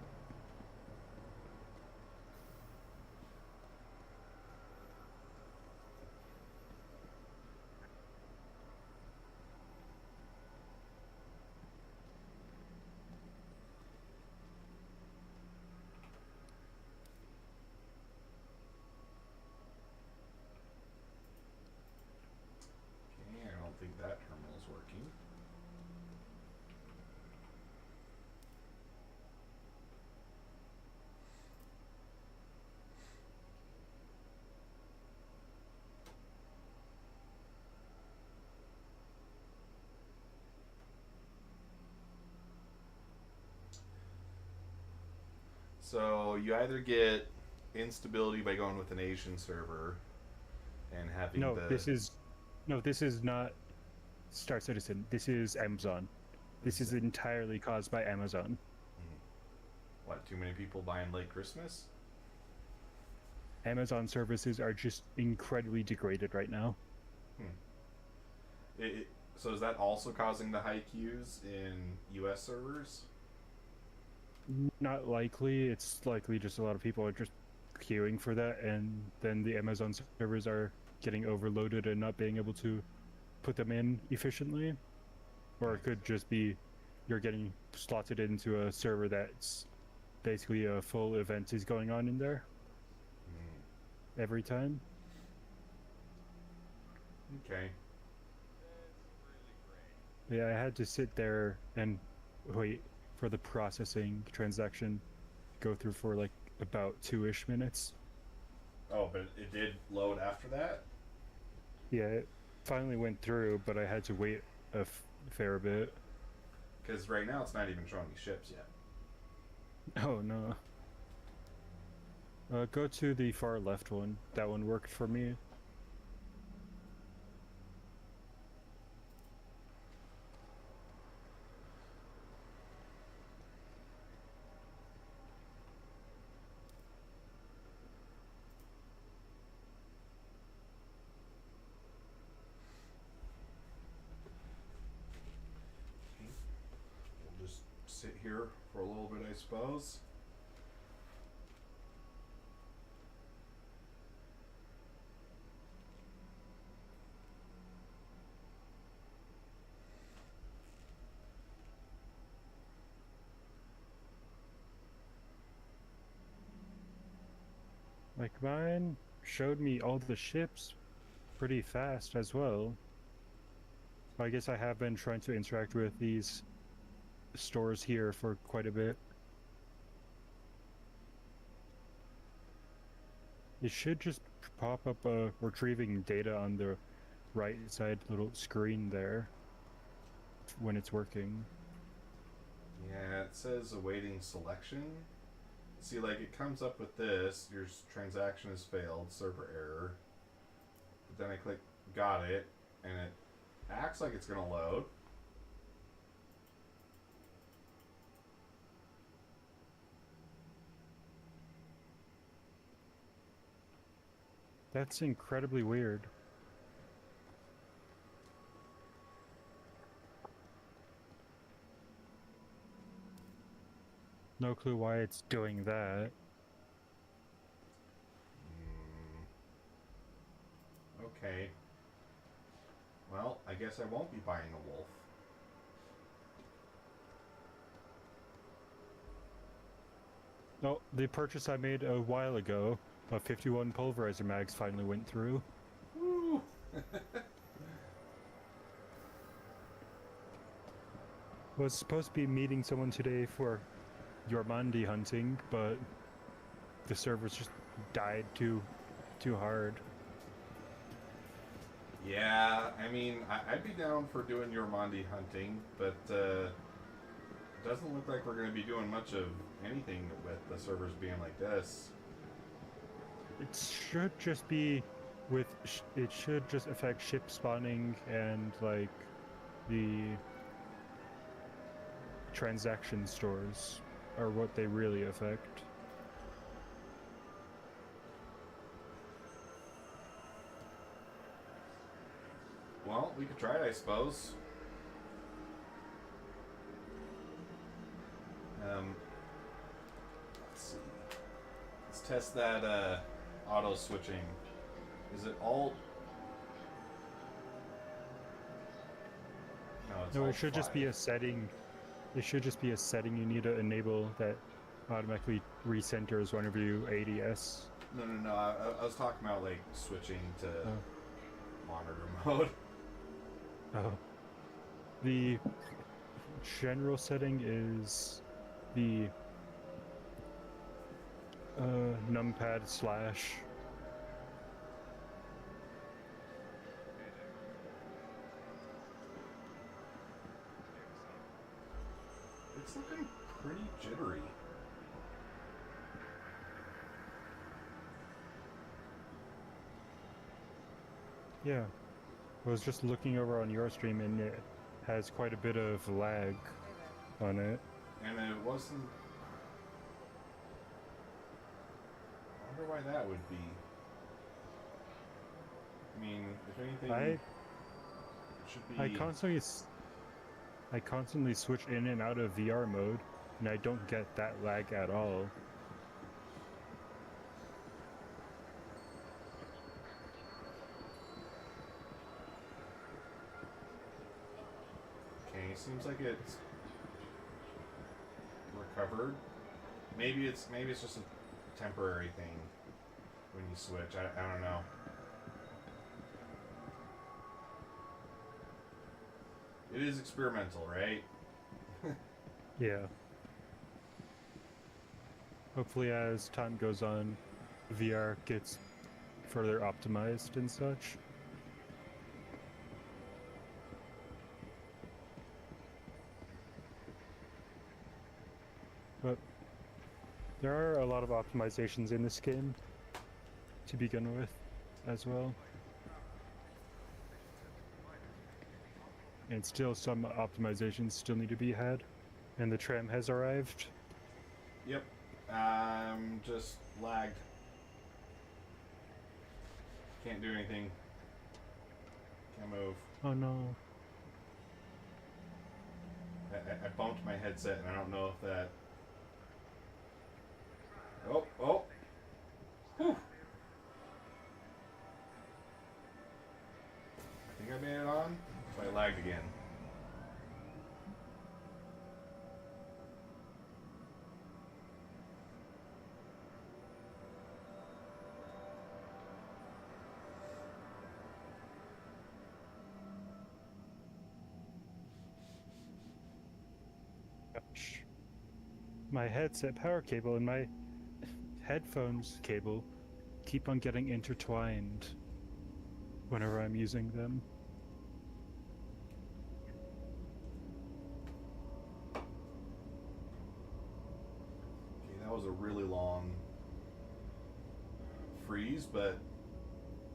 Okay, I don't think that terminal is working. So you either get instability by going with an Asian server and having No, the this is not Star Citizen. This is Amazon. This is entirely caused by Amazon. what, too many people buying late Christmas? Amazon services are just incredibly degraded right now. So is that also causing the high queues in US servers? Not likely. It's likely just a lot of people are just queuing for that, and then the Amazon servers are getting overloaded and not being able to put them in efficiently. Or it could just be you're getting slotted into a server that's basically a full event is going on in there every time. Okay. Yeah, I had to sit there and wait for the processing transaction to go through for like about 2-ish minutes. Oh, but it did load after that? Yeah, it finally went through, but I had to wait a fair bit. Because right now it's not even showing me ships yet. Oh no. Go to the far left one. That one worked for me. We'll just sit here for a little bit, I suppose. Like mine showed me all the ships pretty fast as well. I guess I have been trying to interact with these stores here for quite a bit. It should just pop up retrieving data on the right side little screen there when it's working. Yeah, it says awaiting selection. See, like, it comes up with this. Your transaction has failed, server error. But then I click got it, and it acts like it's going to load. That's incredibly weird. No clue why it's doing that. Okay. Well, I guess I won't be buying a wolf. No, the purchase I made a while ago of 51 pulverizer mags finally went through. Woo! Was supposed to be meeting someone today for Yormandi hunting, but the servers just died too hard. Yeah, I mean, I'd be down for doing your Mondi hunting, but it doesn't look like we're going to be doing much of anything with the servers being like this. It should just be with it should just affect ship spawning and like the transaction stores are what they really affect. Well, we could try it, I suppose. Let's see. Let's test that auto switching. Is it alt? No, it's No, alt it should just be 5. a setting. It should just be a setting you need to enable that automatically recenters whenever you ADS. No. I was talking about like switching to Oh. monitor mode. Oh. The general setting is the numpad slash. It's looking pretty jittery. Yeah. I was just looking over on your stream and it has quite a bit of lag on it. And it wasn't. I wonder why that would be. I mean, if anything, it should be. I constantly switch in and out of VR mode, and I don't get that lag at all. Okay, seems like it's recovered. Maybe it's just a temporary thing when you switch. I don't know. It is experimental, right? Yeah. Hopefully as time goes on, VR gets further optimized and such. But there are a lot of optimizations in this game to begin with as well. And still some optimizations still need to be had. And the tram has arrived. Yep. Just lagged. Can't do anything. Can't move. Oh no. I bumped my headset and I don't know if that... Oh! Whew. I think I made it on, so I lagged again. Gosh. My headset power cable and my headphones cable keep on getting intertwined whenever I'm using them. Okay, that was a really long freeze, but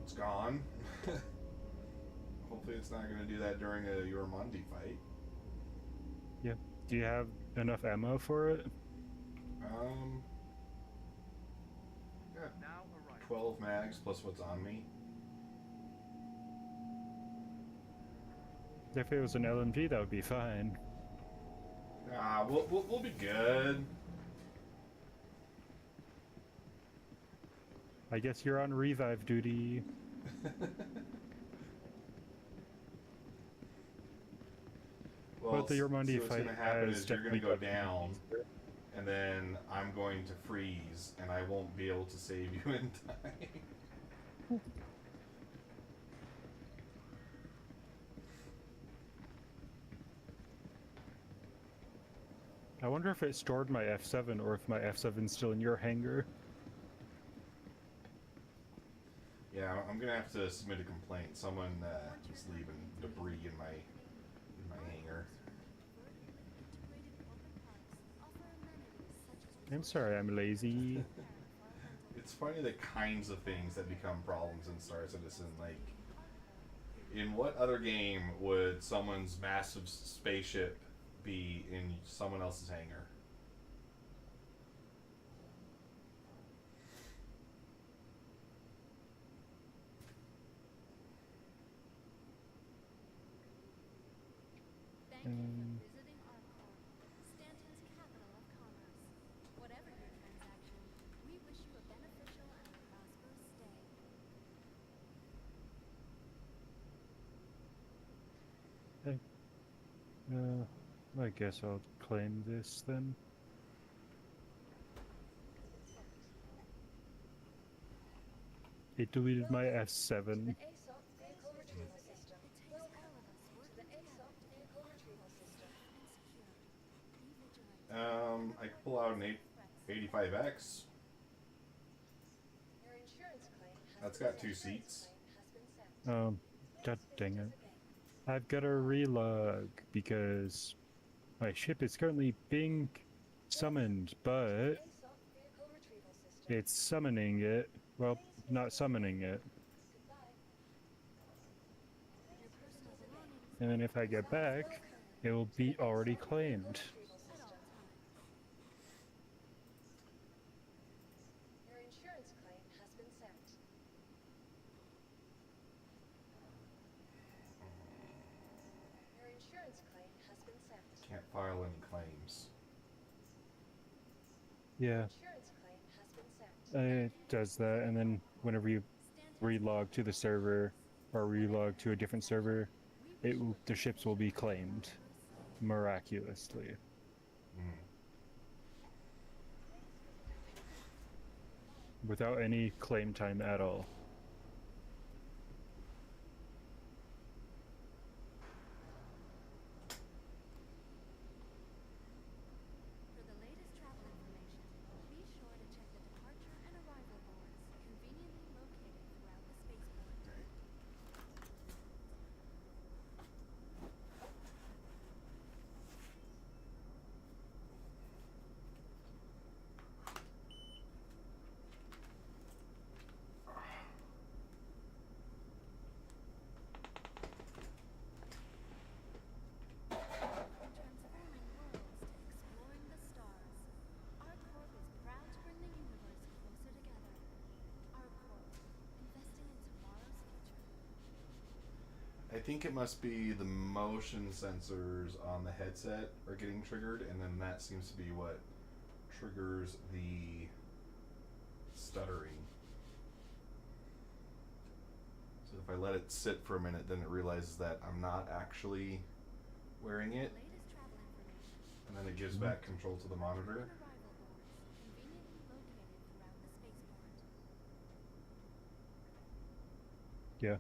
it's gone. Hopefully it's not going to do that during a Yormandi fight. Yeah. Do you have enough ammo for it? Got 12 mags plus what's on me. If it was an LMG, that would be fine. We'll be good. I guess you're on revive duty. do you mind so if what's I going to happen has is you're going to definitely go got down, easier? and then I'm going to freeze, and I won't be able to save you in time. I wonder if it stored my F7 or if my F7's still in your hangar. Yeah, I'm going to have to submit a complaint. Someone is leaving debris in my hangar. I'm sorry, I'm lazy. It's funny the kinds of things that become problems in Star Citizen. Like, in what other game would someone's massive spaceship be in someone else's hangar? Thank you for visiting our port, Stanton's capital of commerce. Whatever your transaction, we wish you a beneficial and prosperous stay. I guess I'll claim this then. It deleted my To F7. the ASOP vehicle retrieval system. It takes Welcome all of us to the working together ASOP vehicle retrieval system. and secure. Be vigilant. I can pull out an 85X. Your insurance claim has That's been got two sent. seats. Has been sent. God dang it. Visit again. I've got to relog because my ship is currently being summoned, but ASOP vehicle retrieval system. it's summoning it. Well, not summoning it. Goodbye. Your personal belongings And then if I get back, it will be already claimed. Retrieval at all system. times. Your insurance claim has been sent. Your insurance claim has been sent. Can't file any claims. Yeah, Insurance claim has been sent. it does that, and then whenever you relog to the server or relog to a different server, the ships will be claimed miraculously. Without any claim time at all. For the latest travel information, be sure to check the departure and arrival boards conveniently located throughout the spaceport. From transforming worlds to exploring the stars, ArcCorp is proud to bring the universe closer together. ArcCorp, investing in tomorrow's future. I think it must be the motion sensors on the headset are getting triggered, and then that seems to be what triggers the stuttering. So if I let it sit for a minute, then it realizes that I'm not actually wearing it, Latest travel information. and then it gives back control to the monitor. And arrival boards conveniently located throughout the spaceport. Yeah.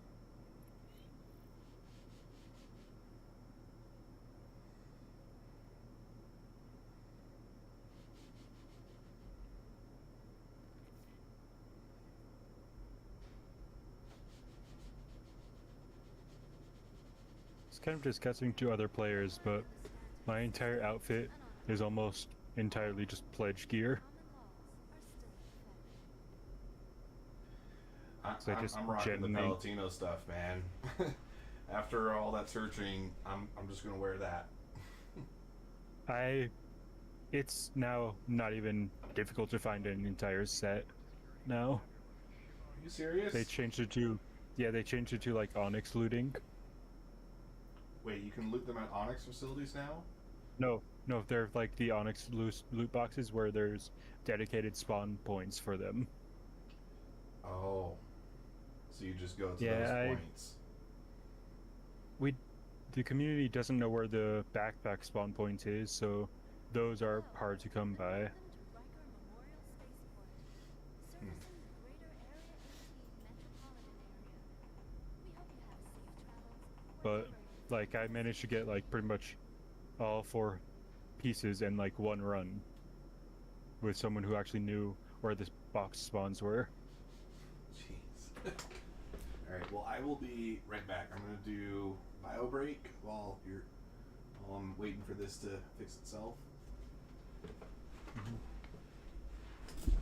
It's kind of disgusting to other players, but my entire outfit is almost entirely just pledge gear. Common laws are still in effect. So I just I'm rocking the genuinely- Palatino stuff, man. After all that searching, I'm just gonna wear that. It's now not even difficult to find an entire set now. Are you serious? They changed it to, they changed it to like Onyx looting. Wait, you can loot them at Onyx facilities now? No, they're like the Onyx loot boxes where there's dedicated spawn points for them. Oh. So you just go to Yeah, those points. the community doesn't know where the backpack spawn point is, so those are hard to come by. Welcome to Riker Memorial Spaceport, servicing the greater Area 18 metropolitan area. We hope you have safe travels But wherever you like I managed to get like pretty much all 4 pieces in like one run with someone who actually knew where the box spawns were. Jeez. Alright, well, I will be right back. I'm going to do bio break while I'm waiting for this to fix itself. Mhm. It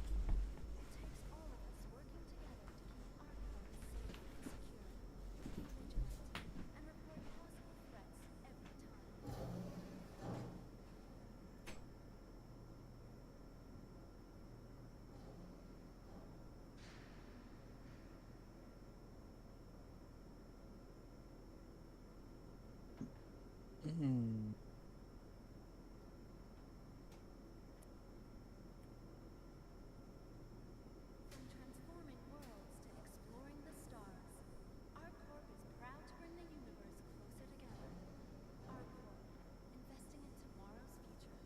takes all of us working together to keep our core safe and secure. Be vigilant and report possible threats every time. Mm. From transforming worlds to exploring the stars, our corp is proud to bring the universe closer together. Our corp, investing in tomorrow's future.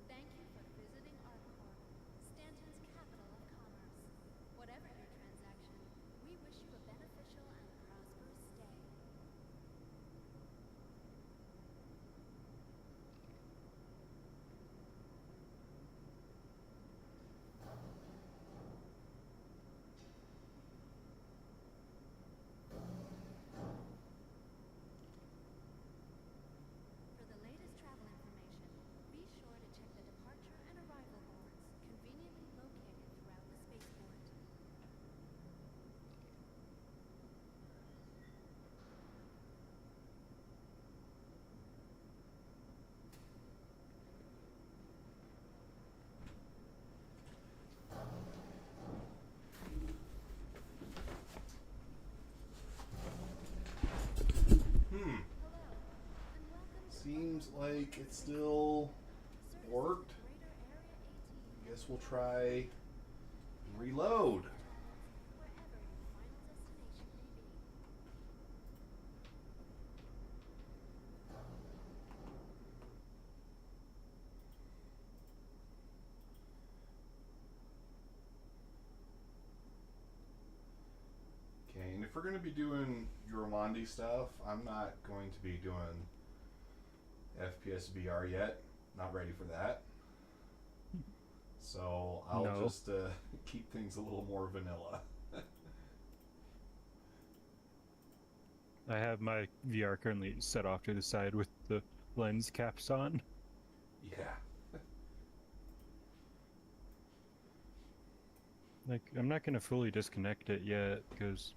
Thank you for visiting our corp, Stanton's capital of commerce. Whatever your transaction, we wish you a beneficial and prosperous stay. For the latest travel information, be sure to check the departure and arrival boards conveniently located throughout the spaceport. Hmm. Hello, and welcome to Seems Riker Memorial like it Spaceport, still servicing worked. the greater Area 18 Guess we'll metropolitan try reload. travels wherever your final destination may be. Okay, and if we're going to be doing Euromandi stuff, I'm not going to be doing FPS VR yet. Not ready for that. So I'll No. just keep things a little more vanilla. I have my VR currently set off to the side with the lens caps on. Yeah. Like, I'm not gonna fully disconnect it yet because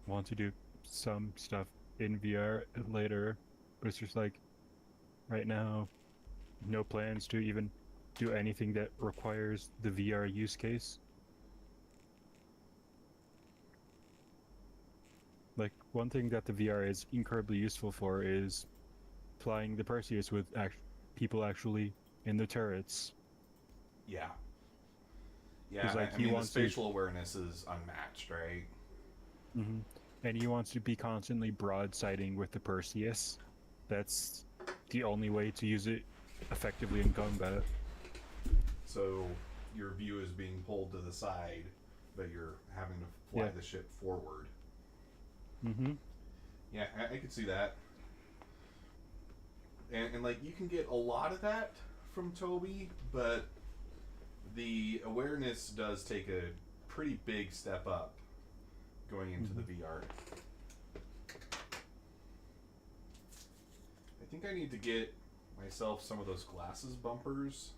I want to do some stuff in VR later, but it's just like right now, no plans to even do anything that requires the VR use case. Like, one thing that the VR is incredibly useful for is flying the Perseus with people actually in the turrets. Yeah. Yeah, 'Cause, like, I he mean, the wants to- spatial awareness is unmatched, right? Hmm. And he wants to be constantly broadsiding with the Perseus. That's the only way to use it effectively in combat. So your view is being pulled to the side, but you're having to fly Yeah. the ship forward. Mm-hmm. Yeah, I could see that. And like, you can get a lot of that from Toby, but the awareness does take a pretty big step up going into the VR. I think I need to get myself some of those glasses bumpers.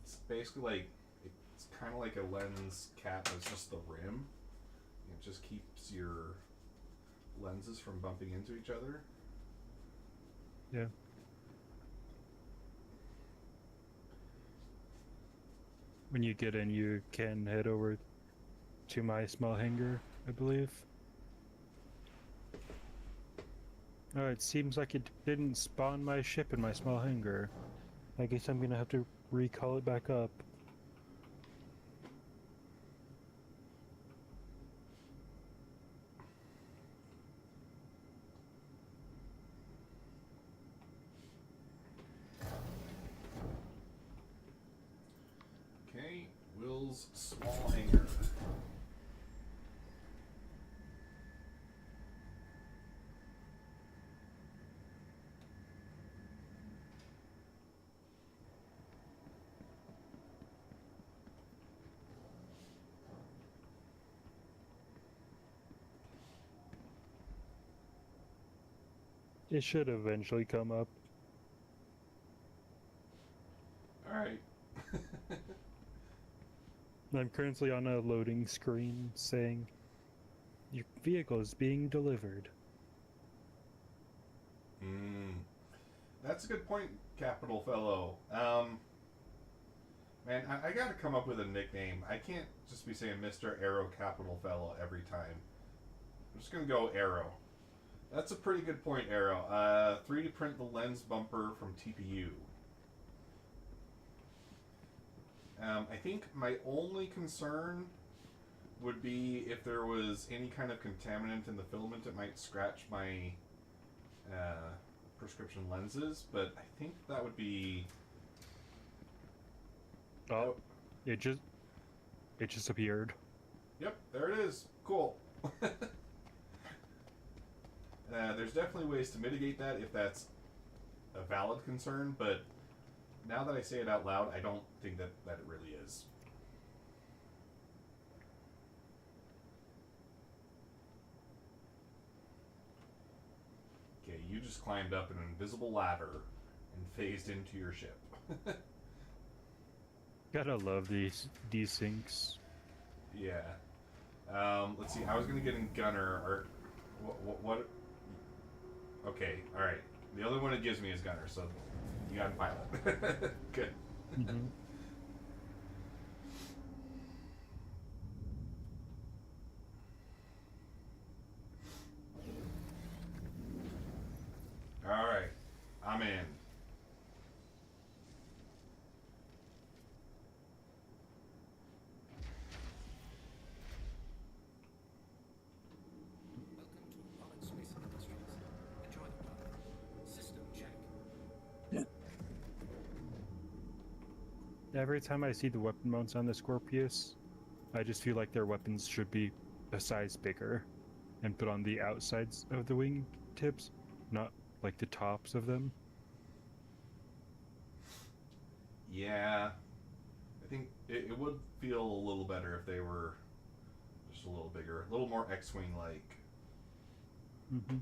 It's basically like, it's kind of like a lens cap, but it's just the rim. It just keeps your lenses from bumping into each other. Yeah. When you get in, you can head over to my small hangar, I believe. Oh, it seems like it didn't spawn my ship in my small hangar. I guess I'm gonna have to recall it back up. Okay, Will's small hangar. It should eventually come up. Alright. I'm currently on a loading screen saying, your vehicle is being delivered. That's a good point, Capital Fellow. Man, I gotta come up with a nickname. I can't just be saying Mr. Arrow Capital Fellow every time. I'm just gonna go Arrow. That's a pretty good point, Arrow. 3D print the lens bumper from TPU. I think my only concern would be if there was any kind of contaminant in the filament, it might scratch my prescription lenses, but I think that would be... Oh, it just appeared. Yep, there it is. Cool. There's definitely ways to mitigate that if that's a valid concern, but now that I say it out loud, I don't think that it really is. Okay, you just climbed up an invisible ladder and phased into your ship. Gotta love these desyncs. Yeah. Let's see. I was gonna get in Gunner or what? Okay. All right. The only one it gives me is Gunner, so you got Pilot. Good. Mm-hmm. All right. I'm in. Welcome to Pollock Space Industries. Enjoy the ride. System check. Every time I see the weapon mounts on the Scorpius, I just feel like their weapons should be a size bigger and put on the outsides of the wing tips, not like the tops of them. Yeah. I think it would feel a little better if they were just a little bigger, a little more X-wing like. Mm-hmm.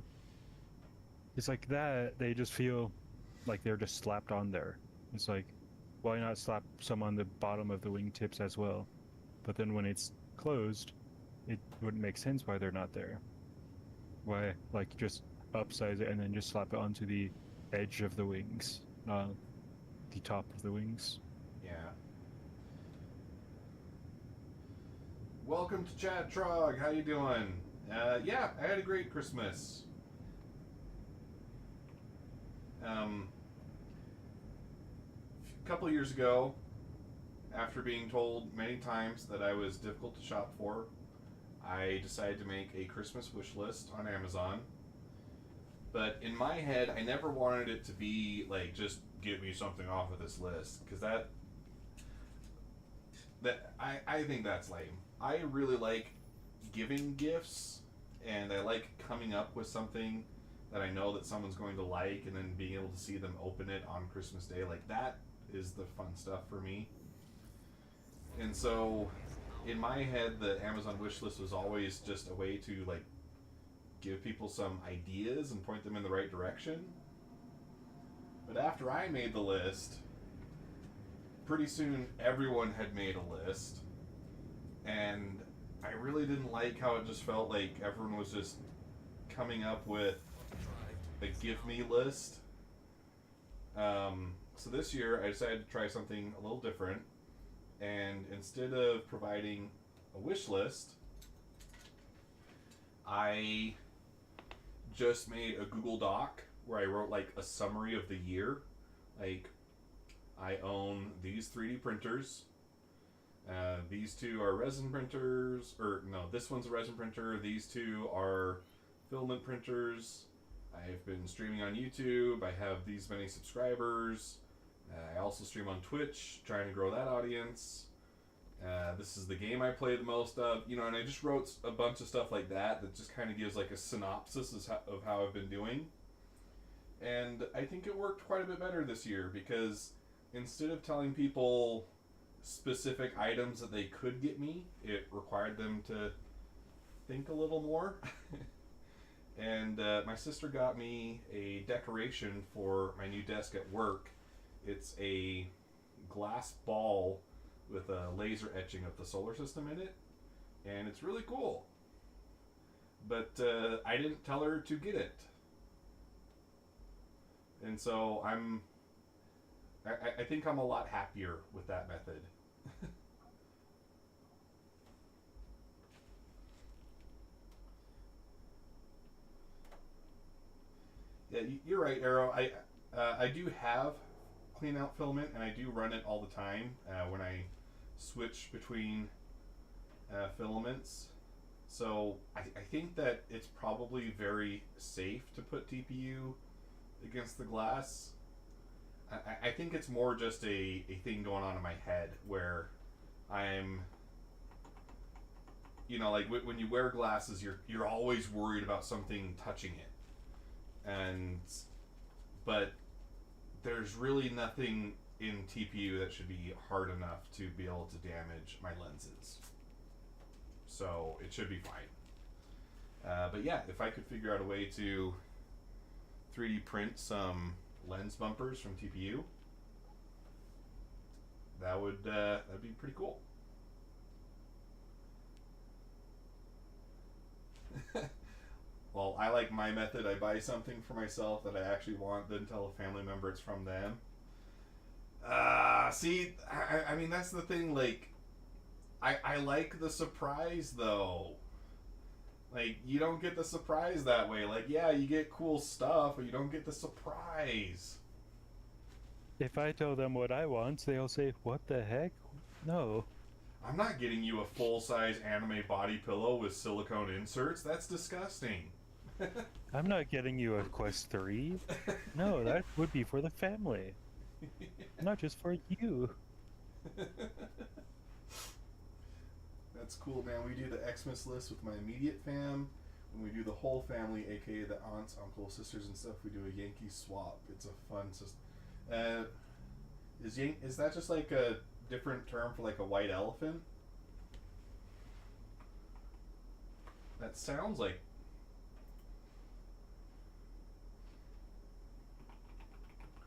It's like that, they just feel like they're just slapped on there. It's like, why not slap some on the bottom of the wingtips as well? But then when it's closed, it wouldn't make sense why they're not there. Why, like, just upsize it and then just slap it onto the edge of the wings, not the top of the wings. Yeah. Welcome to Chad Trog. How you doing? Yeah, I had a great Christmas. A couple years ago, after being told many times that I was difficult to shop for, I decided to make a Christmas wish list on Amazon. But in my head, I never wanted it to be like, just get me something off of this list, because I think that's lame. I really like giving gifts, and I like coming up with something that I know that someone's going to like, and then being able to see them open it on Christmas Day. Like, that is the fun stuff for me. And so, in my head, the Amazon wish list was always just a way to, like, give people some ideas and point them in the right direction. But after I made the list, pretty soon everyone had made a list, and I really didn't like how it just felt like everyone was just coming up with a give me list. So this year I decided to try something a little different, and instead of providing a wish list, I just made a Google Doc where I wrote like a summary of the year. Like, I own these 3D printers. These two are resin printers, or no, this one's a resin printer. These two are filament printers. I've been streaming on YouTube. I have these many subscribers. I also stream on Twitch, trying to grow that audience. This is the game I play the most of, you know, and I just wrote a bunch of stuff like that that just kind of gives like a synopsis of how I've been doing. And I think it worked quite a bit better this year because instead of telling people specific items that they could get me, it required them to think a little more. And my sister got me a decoration for my new desk at work. It's a glass ball with a laser etching of the solar system in it, and it's really cool. But I didn't tell her to get it, and so I think I'm a lot happier with that method. Yeah, you're right, Arrow. I do have clean out filament, and I do run it all the time when I switch between filaments. So I think that it's probably very safe to put TPU against the glass. I think it's more just a thing going on in my head where I'm, you know, like when you wear glasses, you're always worried about something touching it, but there's really nothing in TPU that should be hard enough to be able to damage my lenses. So it should be fine. But yeah, if I could figure out a way to 3D print some lens bumpers from TPU, that'd be pretty cool. Well, I like my method. I buy something for myself that I actually want, then tell a family member it's from them. See, I mean, that's the thing, like, I like the surprise, though. Like, you don't get the surprise that way. Like, yeah, you get cool stuff, but you don't get the surprise. If I tell them what I want, they'll say, "What the heck? No." I'm not getting you a full-size anime body pillow with silicone inserts. That's disgusting. I'm not getting you a Quest 3. No, that would be for the family. Not just for you. That's cool, man. We do the Xmas list with my immediate fam. When we do the whole family, aka the aunts, uncles, sisters, and stuff, we do a Yankee swap. It's a fun system. Is that just like a different term for like a white elephant? That sounds like.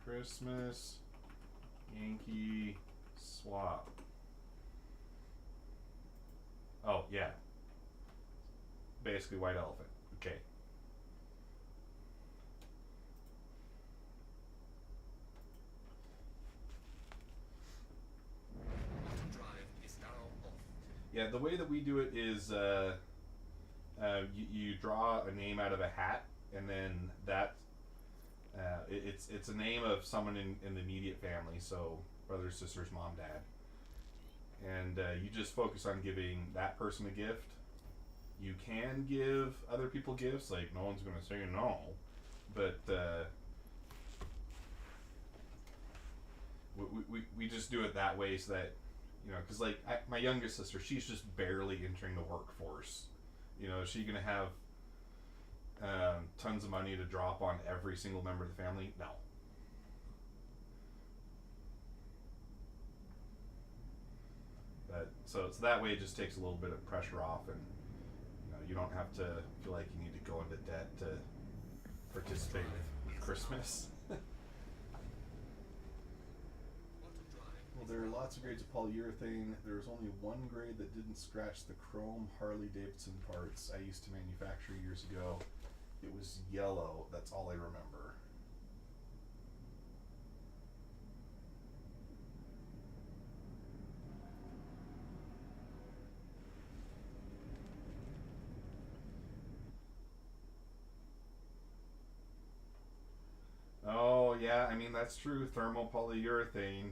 Christmas Yankee swap. Oh, yeah. Basically white elephant. Okay. Drive is now off. Yeah, the way that we do it is you draw a name out of a hat, and then that it's a name of someone in the immediate family, so brothers, sisters, mom, dad. And you just focus on giving that person a gift. You can give other people gifts, like no one's going to say no, but we just do it that way so that, you know, because like my youngest sister, she's just barely entering the workforce. You know, is she going to have tons of money to drop on every single member of the family? No. But so that way it just takes a little bit of pressure off, and you know, you don't have to feel like you need to go into debt to participate with Christmas. Well, there are lots of grades of polyurethane. There was only one grade that didn't scratch the chrome Harley Davidson parts I used to manufacture years ago. It was yellow. That's all I remember. That's true. Thermopolyurethane.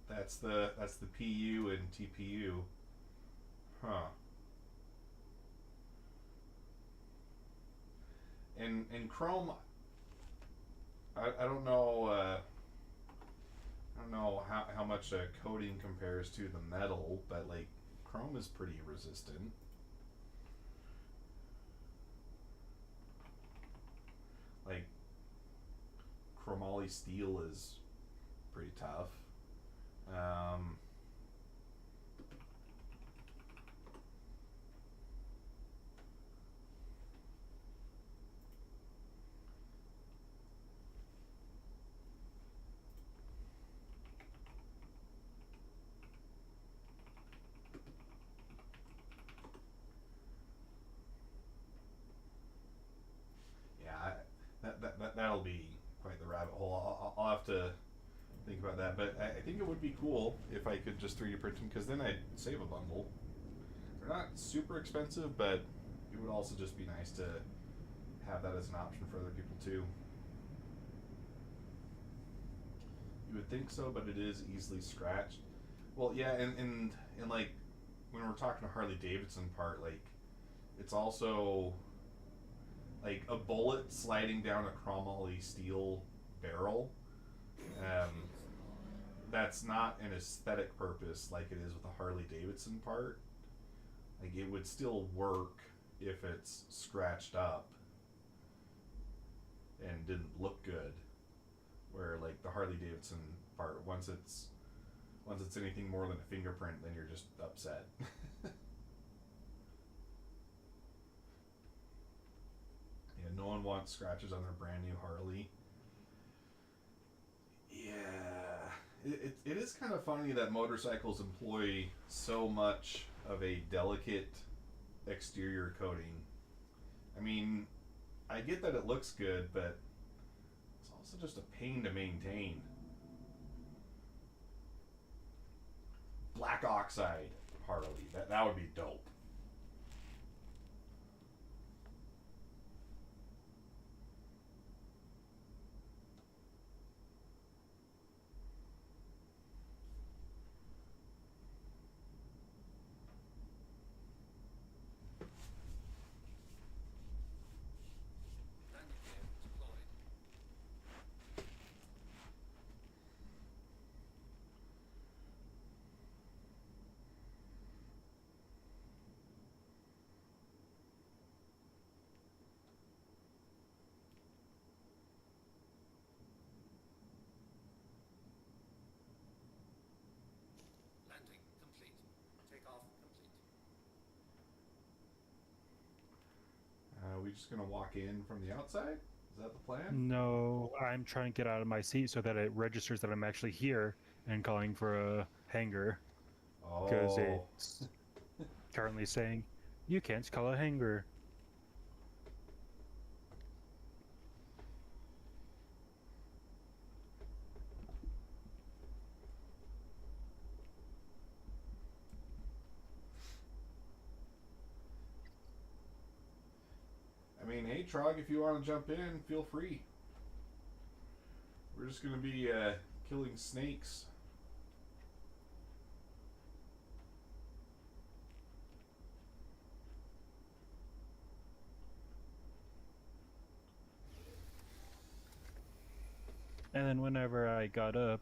That's the PU and TPU. Huh. And chrome. I don't know. I don't know how much a coating compares to the metal, but like chrome is pretty resistant. Like chromoly steel is pretty tough. Um, yeah, that'll be quite the rabbit hole. I'll have to think about that, but I think it would be cool if I could just 3D print them, because then I'd save a bundle. They're not super expensive, but it would also just be nice to have that as an option for other people too. You would think so, but it is easily scratched. Well, yeah, and like when we're talking to Harley Davidson part, like it's also like a bullet sliding down a chromoly steel barrel. Um, that's not an aesthetic purpose like it is with a Harley Davidson part. Like it would still work if it's scratched up and didn't look good. Where like the Harley Davidson part, once it's anything more than a fingerprint, then you're just upset. Yeah, no one wants scratches on their brand new Harley. Yeah, it is kind of funny that motorcycles employ so much of a delicate exterior coating. I mean, I get that it looks good, but it's also just a pain to maintain. Black oxide Harley, that would be dope. Landing gear deployed. Landing complete. Takeoff complete. We just gonna walk in from the outside? Is that the plan? No, I'm trying to get out of my seat so that it registers that I'm actually here and calling for a hangar, because Oh, it's currently saying you can't call a hangar. I mean, hey Trog, if you want to jump in, feel free. We're just gonna be killing snakes. And then whenever I got up,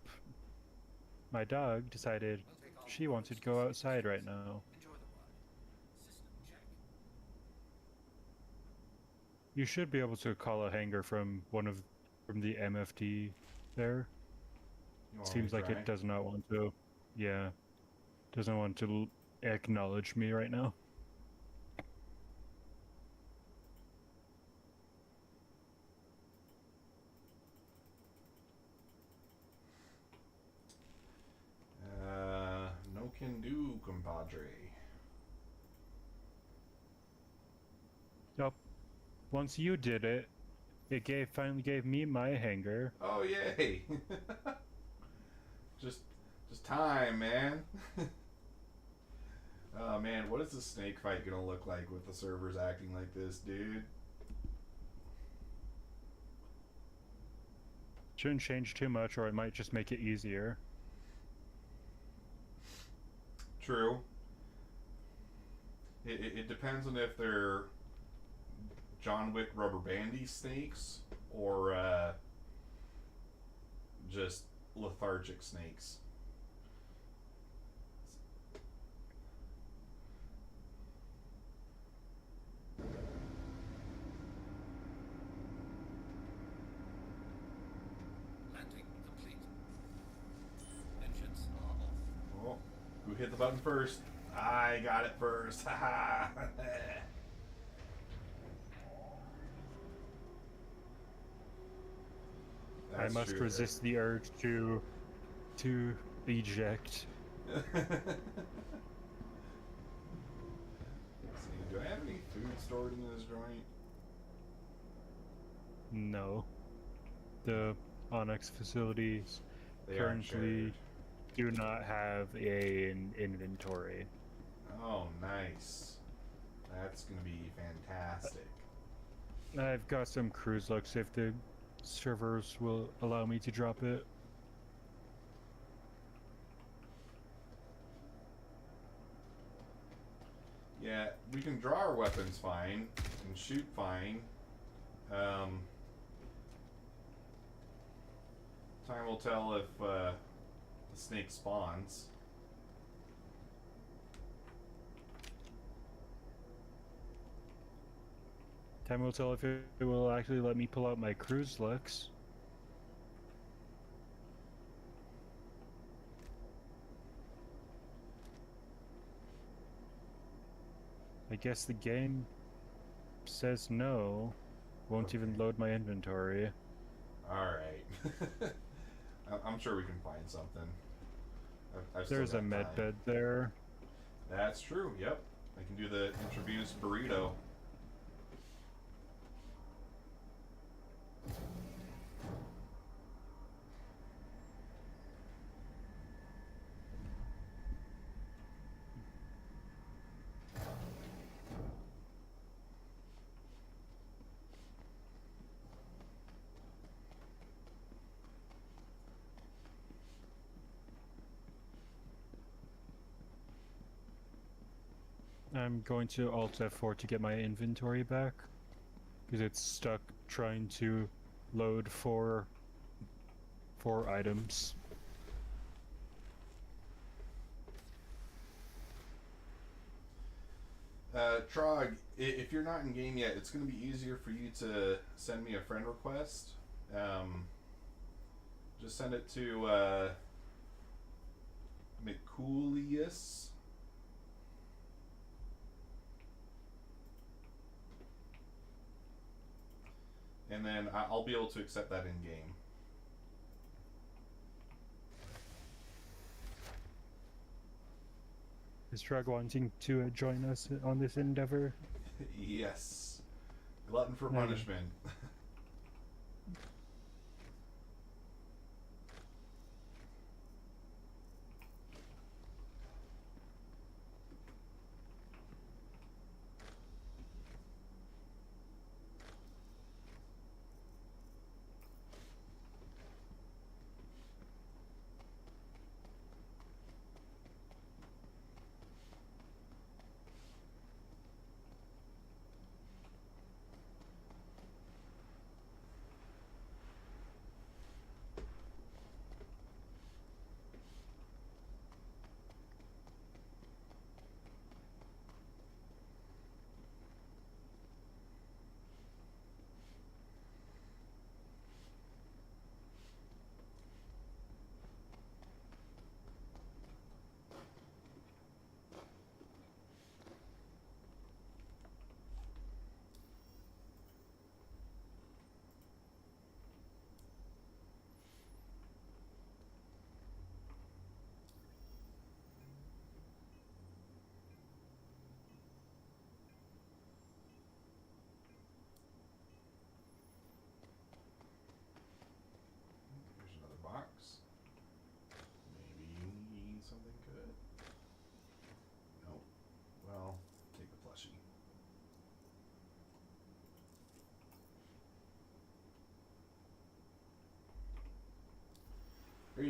my dog decided We'll take off she wanted to go outside right now. Enjoy the ride. System check. You should be able to call a hangar from the MFT there. You want Seems me to like try? it does not want to. Yeah, doesn't want to acknowledge me right now. No can do, compadre. Yup. Once you did it, it finally gave me my hangar. Oh yay! just time, man. Oh man, what is the snake fight gonna look like with the servers acting like this, dude? Shouldn't change too much, or it might just make it easier. True. It depends on if they're John Wick rubber bandy snakes or just lethargic snakes. Landing complete. Engines are off. Oh, who hit the button first? I got it first. Haha. I must resist the urge to eject. Let's see, do I have any food stored in this joint? No. The Onyx facilities They aren't currently shared. do not have an inventory. Oh, nice. That's gonna be fantastic. I've got some cruise looks if the servers will allow me to drop it. Yeah, we can draw our weapons fine and shoot fine. Time will tell if the snake spawns. Time will tell if it will actually let me pull out my cruise looks. I guess the game says no. Won't even load my inventory. Alright. I'm sure we can find something. I've still There's a got med time. bed there. That's true, yep. I can do the intravenous burrito. I'm going to Alt F4 to get my inventory back, because it's stuck trying to load four items. Trog, if you're not in game yet, it's going to be easier for you to send me a friend request. Just send it to Mikulius. And then I'll be able to accept that in game. Is Trug wanting to join us on this endeavor? Yes. Glutton for Okay. punishment.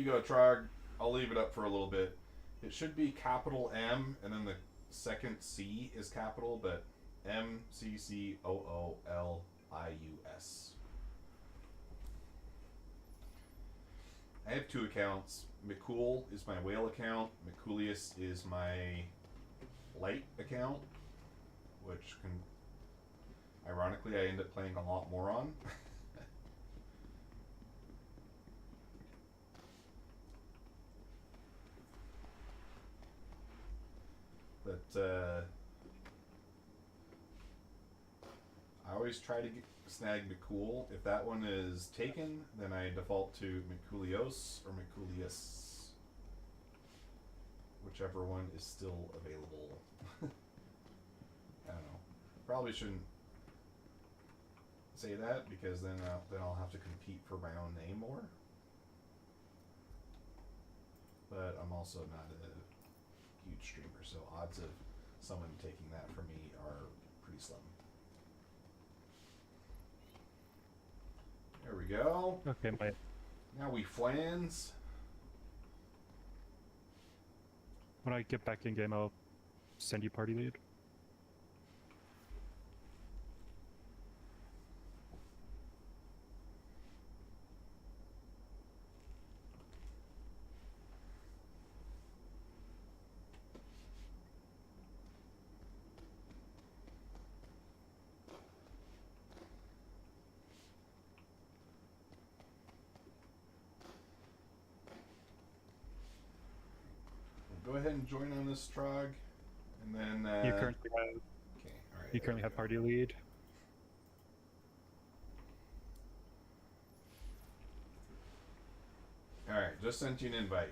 you go, Trog. I'll leave it up for a little bit. It should be capital M, and then the second C is capital, but MCCOOLIUS. I have two accounts. McCool is my whale account. McCoolius is my light account, which can, ironically, I end up playing a lot more on. But I always try to snag McCool. If that one is taken, then I default to McCoolios or McCoolius, whichever one is still available. I don't know. Probably shouldn't say that because then I'll have to compete for my own name more. But I'm also not a huge streamer, so odds of someone taking that from me are pretty slim. There we go. Okay, my Now we flans. when I get back in game, I'll send you party lead. Go ahead and join on this Trog, and then You currently have okay, all right. you currently have party lead. All right, just sent you an invite.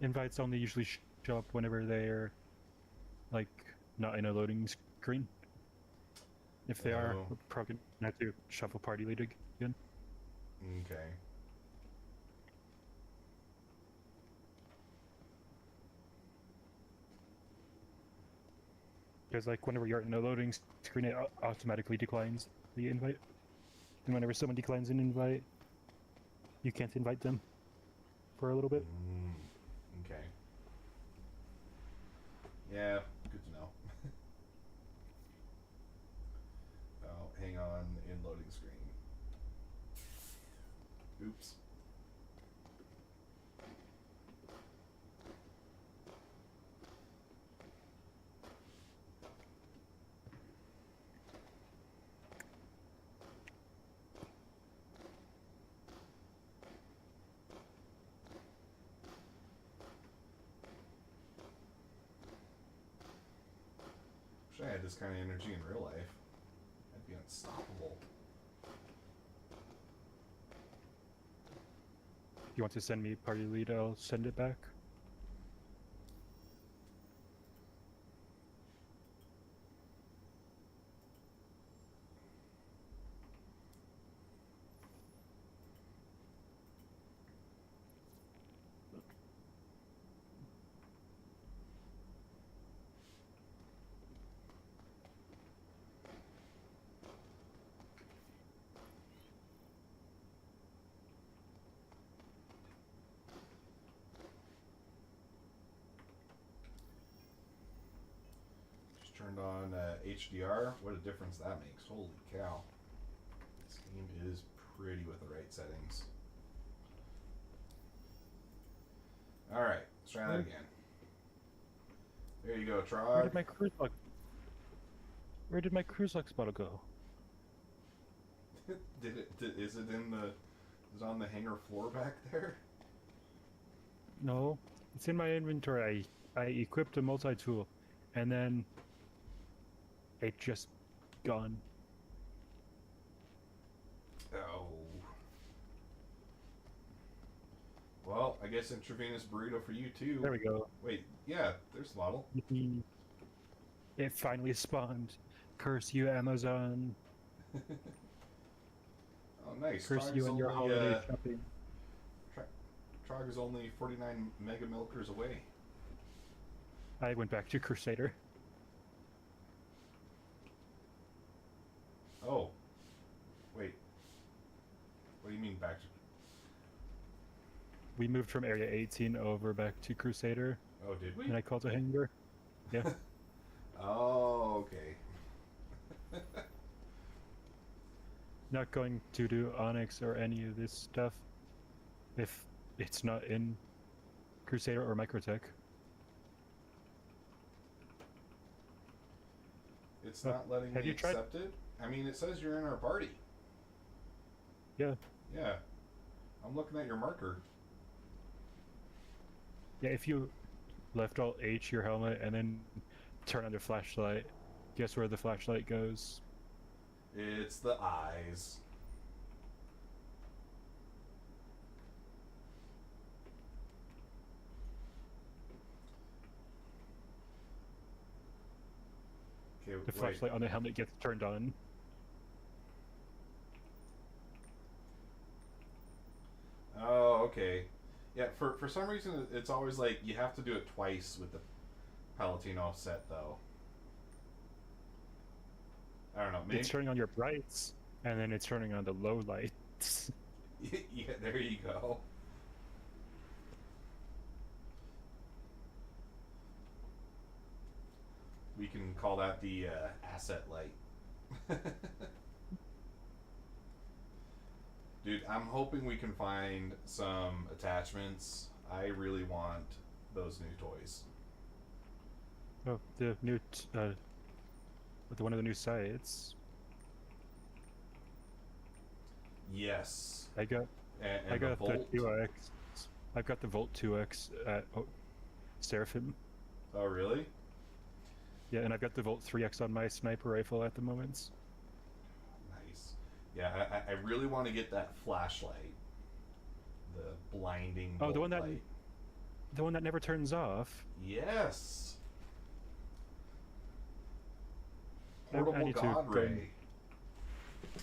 Invites only usually show up whenever they're like not in a loading screen. If they are, Oh. we're probably gonna have to shuffle party lead again. Okay. Because like whenever you're in a loading screen, it automatically declines the invite. And whenever someone declines an invite, you can't invite them for a little bit. Okay. Yeah, good to know. Oh, hang on, in loading screen. Oops. Wish I had this kind of energy in real life. I'd be unstoppable. If you want to send me party lead, I'll send it back. Just turned on HDR. What a difference that makes. Holy cow. This game is pretty with the right settings. Alright, let's try that again. There you go, Where Trog. did my cruise lock? Where did my cruise lock spot go? Is it on the hangar floor back there? No, it's in my inventory. I equipped a multi-tool, and then it just gone. Oh. Well, I guess intravenous burrito for you too. There we go. Wait, yeah, there's the model. It finally spawned. Curse you, Amazon. Oh, nice. Curse Trog's you and your only, holiday shopping. Trog is only 49 mega milkers away. I went back to Crusader. Oh. Wait. What do you mean back to... We moved from Area 18 over back to Crusader, Oh, did we? and I called a hangar. Yeah. Oh, okay. Not going to do Onyx or any of this stuff if it's not in Crusader or Microtech. It's not letting have me you tried- accept it? I mean, it says you're in our party. Yeah. Yeah. I'm looking at your marker. Yeah, if you left Alt H your helmet and then turn on the flashlight, guess where the flashlight goes? It's the eyes. Okay, The flashlight on the helmet gets turned on. Oh, okay. Yeah, for some reason it's always like you have to do it twice with the Palatino set though. I don't know. Maybe It's turning on your brights, and then it's turning on the low lights. yeah, there you go. We can call that the asset light. Dude, I'm hoping we can find some attachments. I really want those new toys. Oh, the new, one of the new sites. Yes. I got And I got the Volt. 2x. I've got the Volt 2x at Seraphim. Oh, really? Yeah, and I've got the Volt 3x on my sniper rifle at the moment. Nice. Yeah, I really want to get that flashlight. The blinding Oh, the one that light. the one that never turns off. Yes. I Portable need to God go Ray.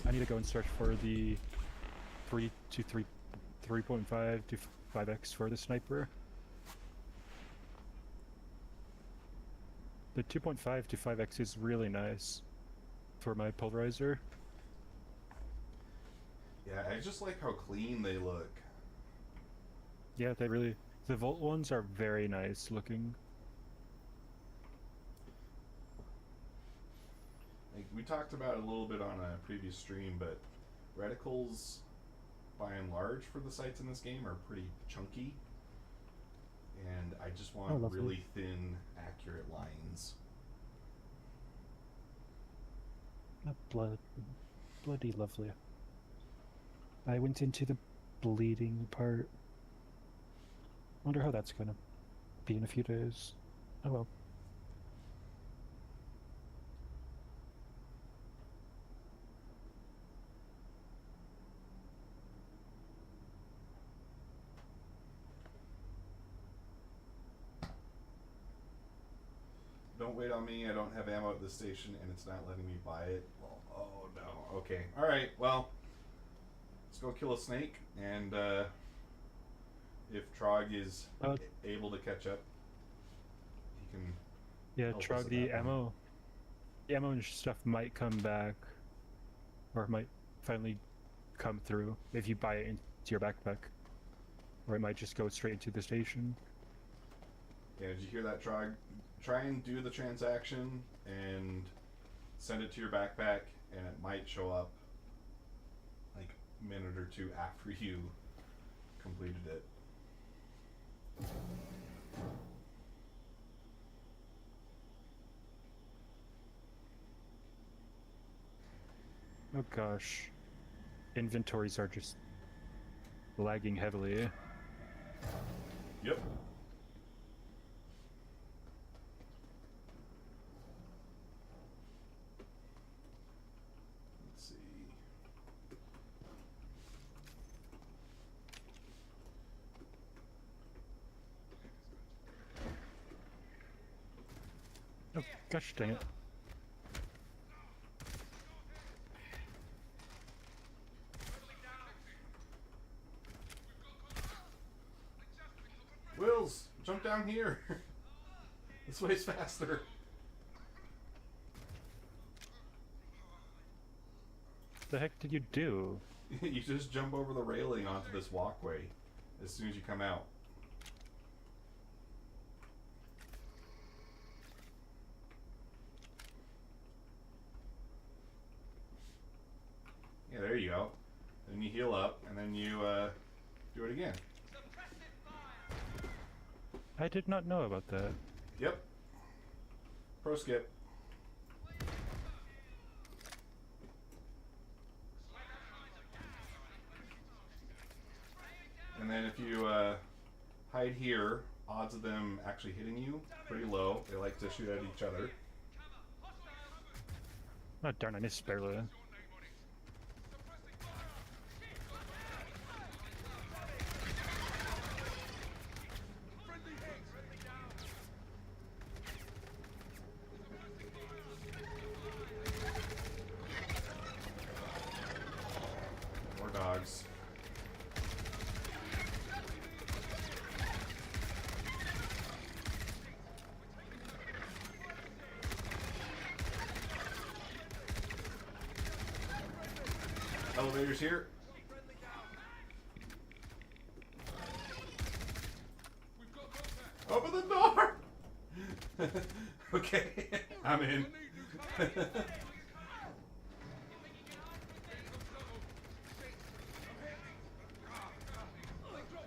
I need to go and search for the 3.5 to 5x for the sniper. The 2.5 to 5x is really nice for my pulverizer. Yeah, I just like how clean they look. Yeah, the Volt ones are very nice looking. Like, we talked about it a little bit on a previous stream, but reticles, by and large, for the sights in this game are pretty chunky. And I just want lovely. really thin, accurate lines. Bloody lovely. I went into the bleeding part. Wonder how that's gonna be in a few days. Oh well. Don't wait on me, I don't have ammo at this station, and it's not letting me buy it. Well, oh no. Okay. Alright, well, let's go kill a snake, and if Trog is able to catch up, he can... Yeah, help us Trog, at the that point. ammo and stuff might come back, or might finally come through if you buy it into your backpack, or it might just go straight into the station. Yeah, did you hear that, Trog? Try and do the transaction and send it to your backpack, and it might show up like a minute or two after you completed it. Oh gosh. Inventories are just lagging heavily. Yep. Let's see. Oh gosh dang it. down here. This way's faster. The heck did you do? You just jump over the railing onto this walkway as soon as you come out. Yeah, there you go. Then you heal up, and then you do it again. I did not know about that. Yep. Pro skip. And then if you hide here, odds of them actually hitting you pretty low. They like to shoot at each other. Oh darn, I missed barely. More dogs. Elevators here. Open the door! Okay, I'm in.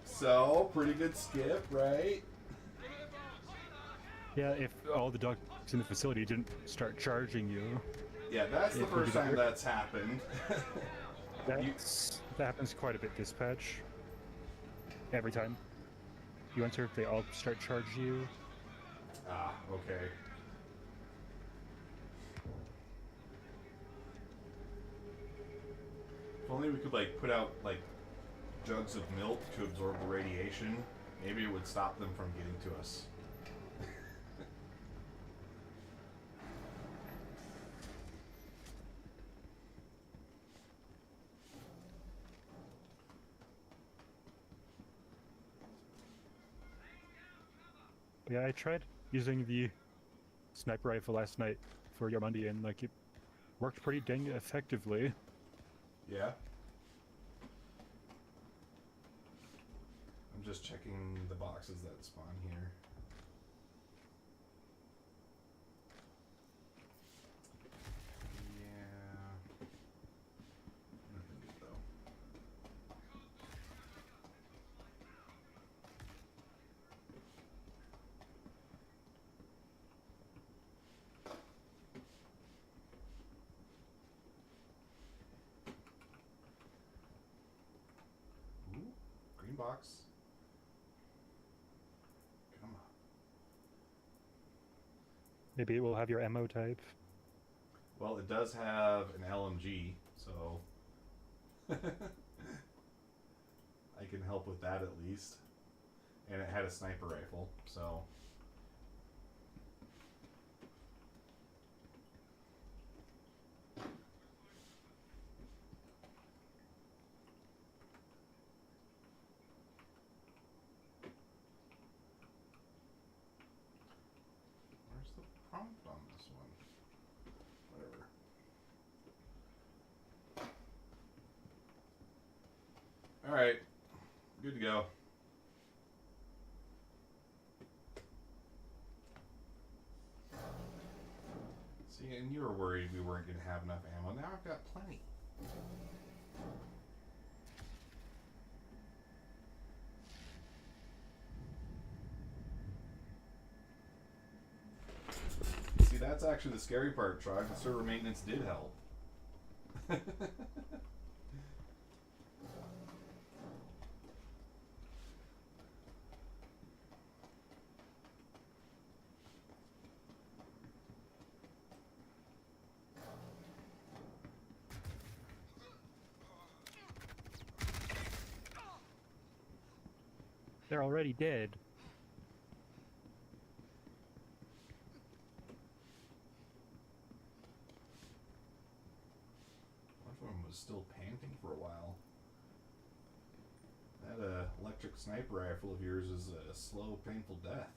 So, pretty good skip, right? Yeah, if all the dogs in the facility didn't start charging you. Yeah, that's the Yeah, first pretty time good. that's happened. That happens quite a bit dispatch. Every time you enter, they all start charging you. Ah, okay. If only we could like put out like jugs of milk to absorb the radiation, maybe it would stop them from getting to us. But yeah, I tried using the sniper rifle last night for Yarmundi, and like it worked pretty dang effectively. Yeah. I'm just checking the boxes that spawn here. Yeah. Nothing good though. Ooh, green box. Come on. Maybe it will have your ammo type. Well, it does have an LMG, so I can help with that at least. And it had a sniper rifle, so where's the prompt on this one? Whatever. Alright. Good to go. See, and you were worried we weren't going to have enough ammo. Now I've got plenty. See, that's actually the scary part, Trog. The server maintenance did help. They're already dead. One of them was still panting for a while. That electric sniper rifle of yours is a slow, painful death.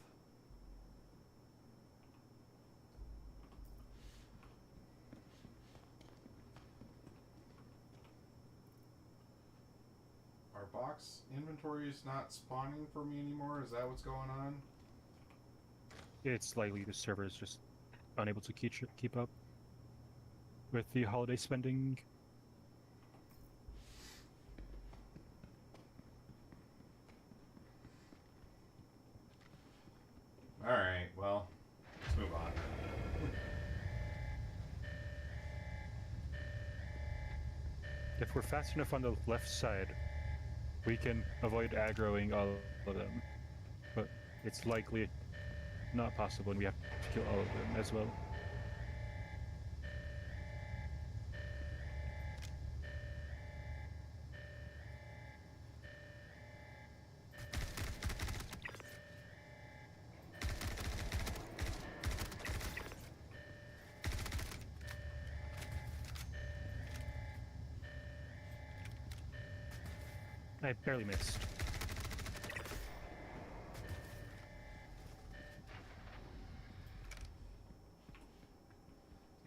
box inventory is not spawning for me anymore. Is that what's going on? It's likely the server is just unable to keep up with the holiday spending. Alright, well, let's move on. If we're fast enough on the left side, we can avoid aggroing all of them. But it's likely not possible, and we have to kill all of them as well. I barely missed.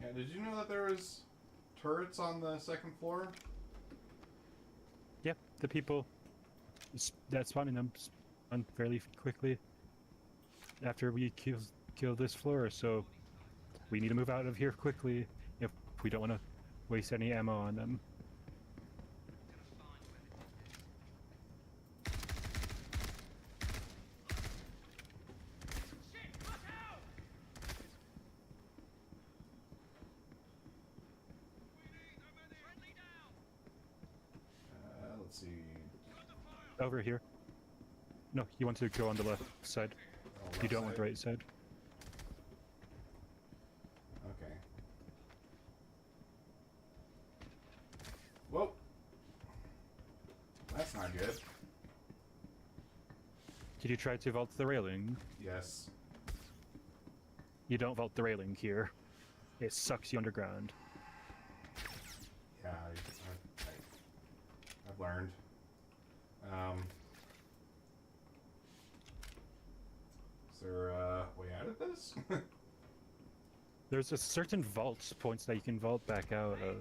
Yeah, did you know that there was turrets on the second floor? Yep, the people that spawn in them spawn fairly quickly after we kill this floor, so we need to move out of here quickly if we don't want to waste any ammo on them. Let's see. Over here. No, you want to go on the left side. Oh, You left don't want the side. right side. Okay. Whoa. That's not good. Did you try to vault the railing? Yes. You don't vault the railing here. It sucks you underground. Yeah, I've learned. Is there a way out of this? There's a certain vault points that you can vault back out of.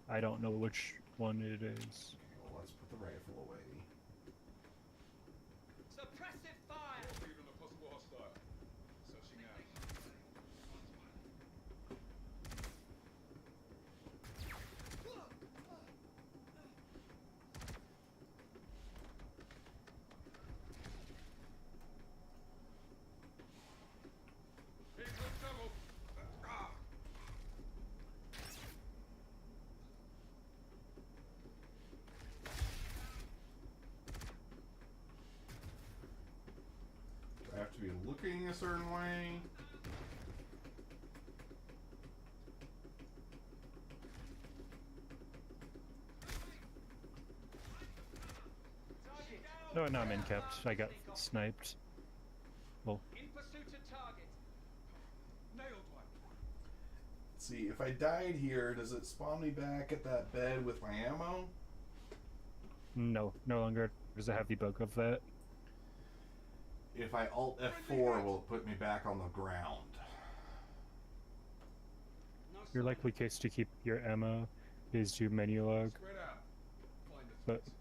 I don't know which one it is. Well, let's put the rifle away. Suppressive fire! Even a possible hostile. Searching out. He's in trouble. Ah. Do I have to be looking a certain way? Oh, no, I'm in capped. I got sniped. Well, In pursuit of target. Nailed one. Let's see, if I died here, does it spawn me back at that bed with my ammo? no longer does it have the bug of that. If I Alt F4, will it put me back on the ground? No Your sign. likely case to keep your ammo is to menu log, Spread out. Find a but space.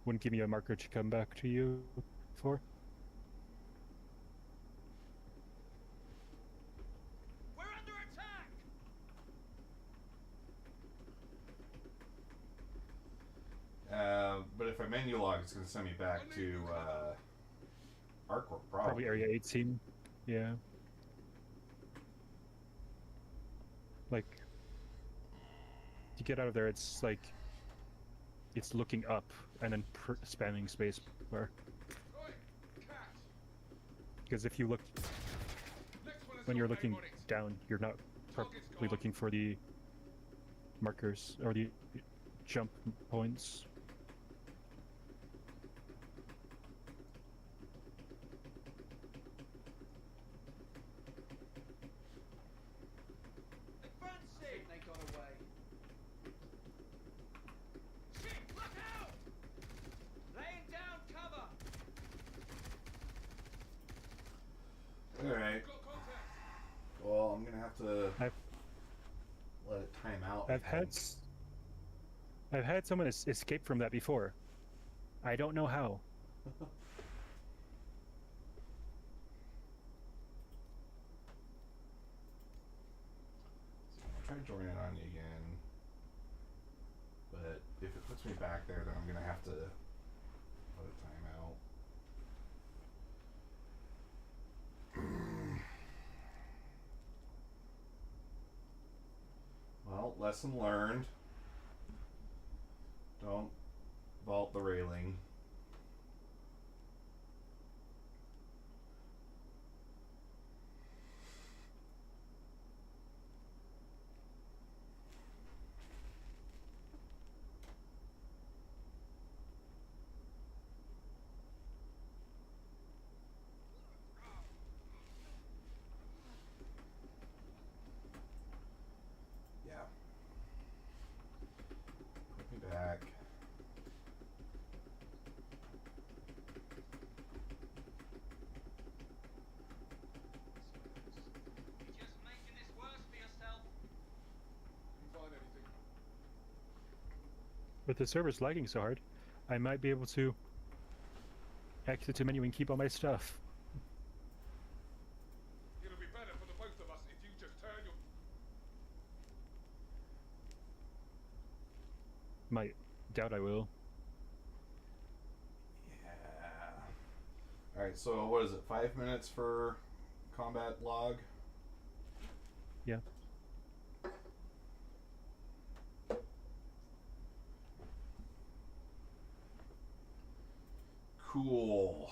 wouldn't give me a marker to come back to you for. We're under attack! But if I menu log, it's going to send me back to Hardcore, probably. Probably area 18. Yeah. Like, to get out of there, it's like, it's looking up and then spamming space bar. Right. Catch. Because if you look, Next one is when you're your looking name on it. down, you're not Target's properly gone. looking for the markers or the jump points. Advancing! They got away. Shit, look out! Laying down cover! Alright. Got contact. Well, I'm going to have to I've let it time out. I've had someone escape from that before. I don't know how. So I'll try joining on you again. But if it puts me back there, then I'm gonna have to let a timeout. Well, lesson learned. Don't vault the railing. Yeah. Put me back. You're just making this worse for yourself. Didn't find anything. With the server's lagging so hard, I might be able to exit the menu and keep all my stuff. It'll be better for the both of us if you just turn your. Might. Doubt I will. Yeah. Alright, so what is it? 5 minutes for combat log? Yeah. Cool.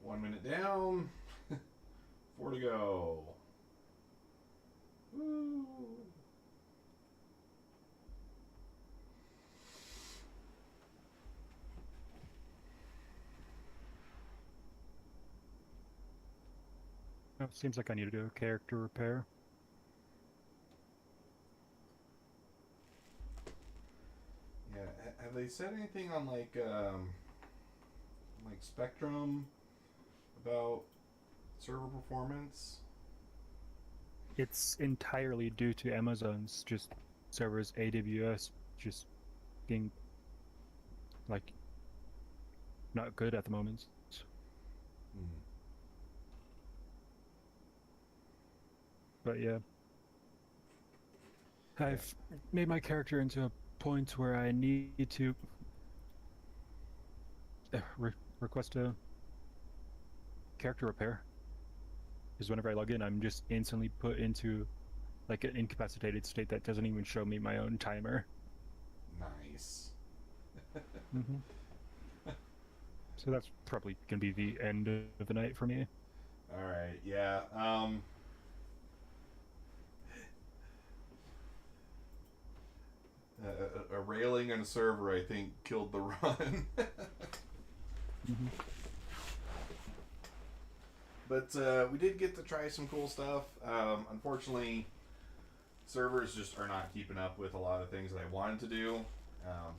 One minute down. 4 to go. Woo. Oh, seems like I need to do a character repair. Yeah, have they said anything on like Spectrum about server performance? It's entirely due to Amazon's just servers, AWS just being like not good at the moment. Hmm. But yeah, I've made my character into a point where I need to request a character repair. Because whenever I log in, I'm just instantly put into like an incapacitated state that doesn't even show me my own timer. Nice. Mm-hmm. So that's probably gonna be the end of the night for me. All right. Yeah. A railing on a server, I think, killed the run. Mm-hmm. But we did get to try some cool stuff. Unfortunately, servers just are not keeping up with a lot of things that I wanted to do.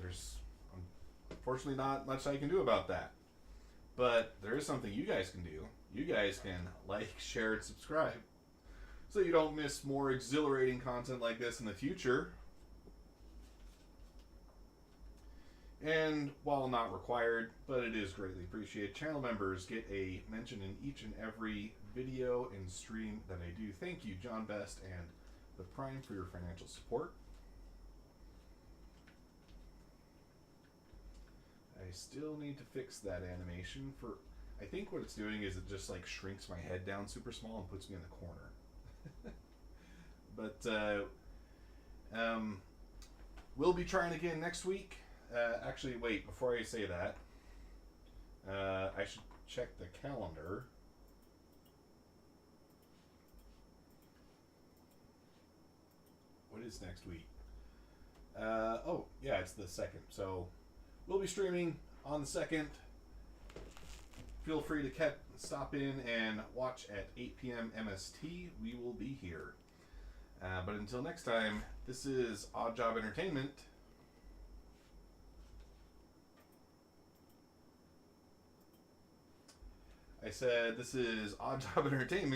There's unfortunately not much I can do about that. But there is something you guys can do. You guys can like, share, and subscribe so you don't miss more exhilarating content like this in the future. And while not required, but it is greatly appreciated, channel members get a mention in each and every video and stream that I do. Thank you, John Best and the Prime, for your financial support. I still need to fix that animation for... I think what it's doing is it just like shrinks my head down super small and puts me in the corner. But we'll be trying again next week. Actually, wait, before I say that, I should check the calendar. What is next week? Oh, yeah, it's the 2nd. So we'll be streaming on the 2nd. Feel free to stop in and watch at 8 p.m. MST. We will be here. But until next time, this is Odd Job Entertainment. I said this is Odd Job Entertainment.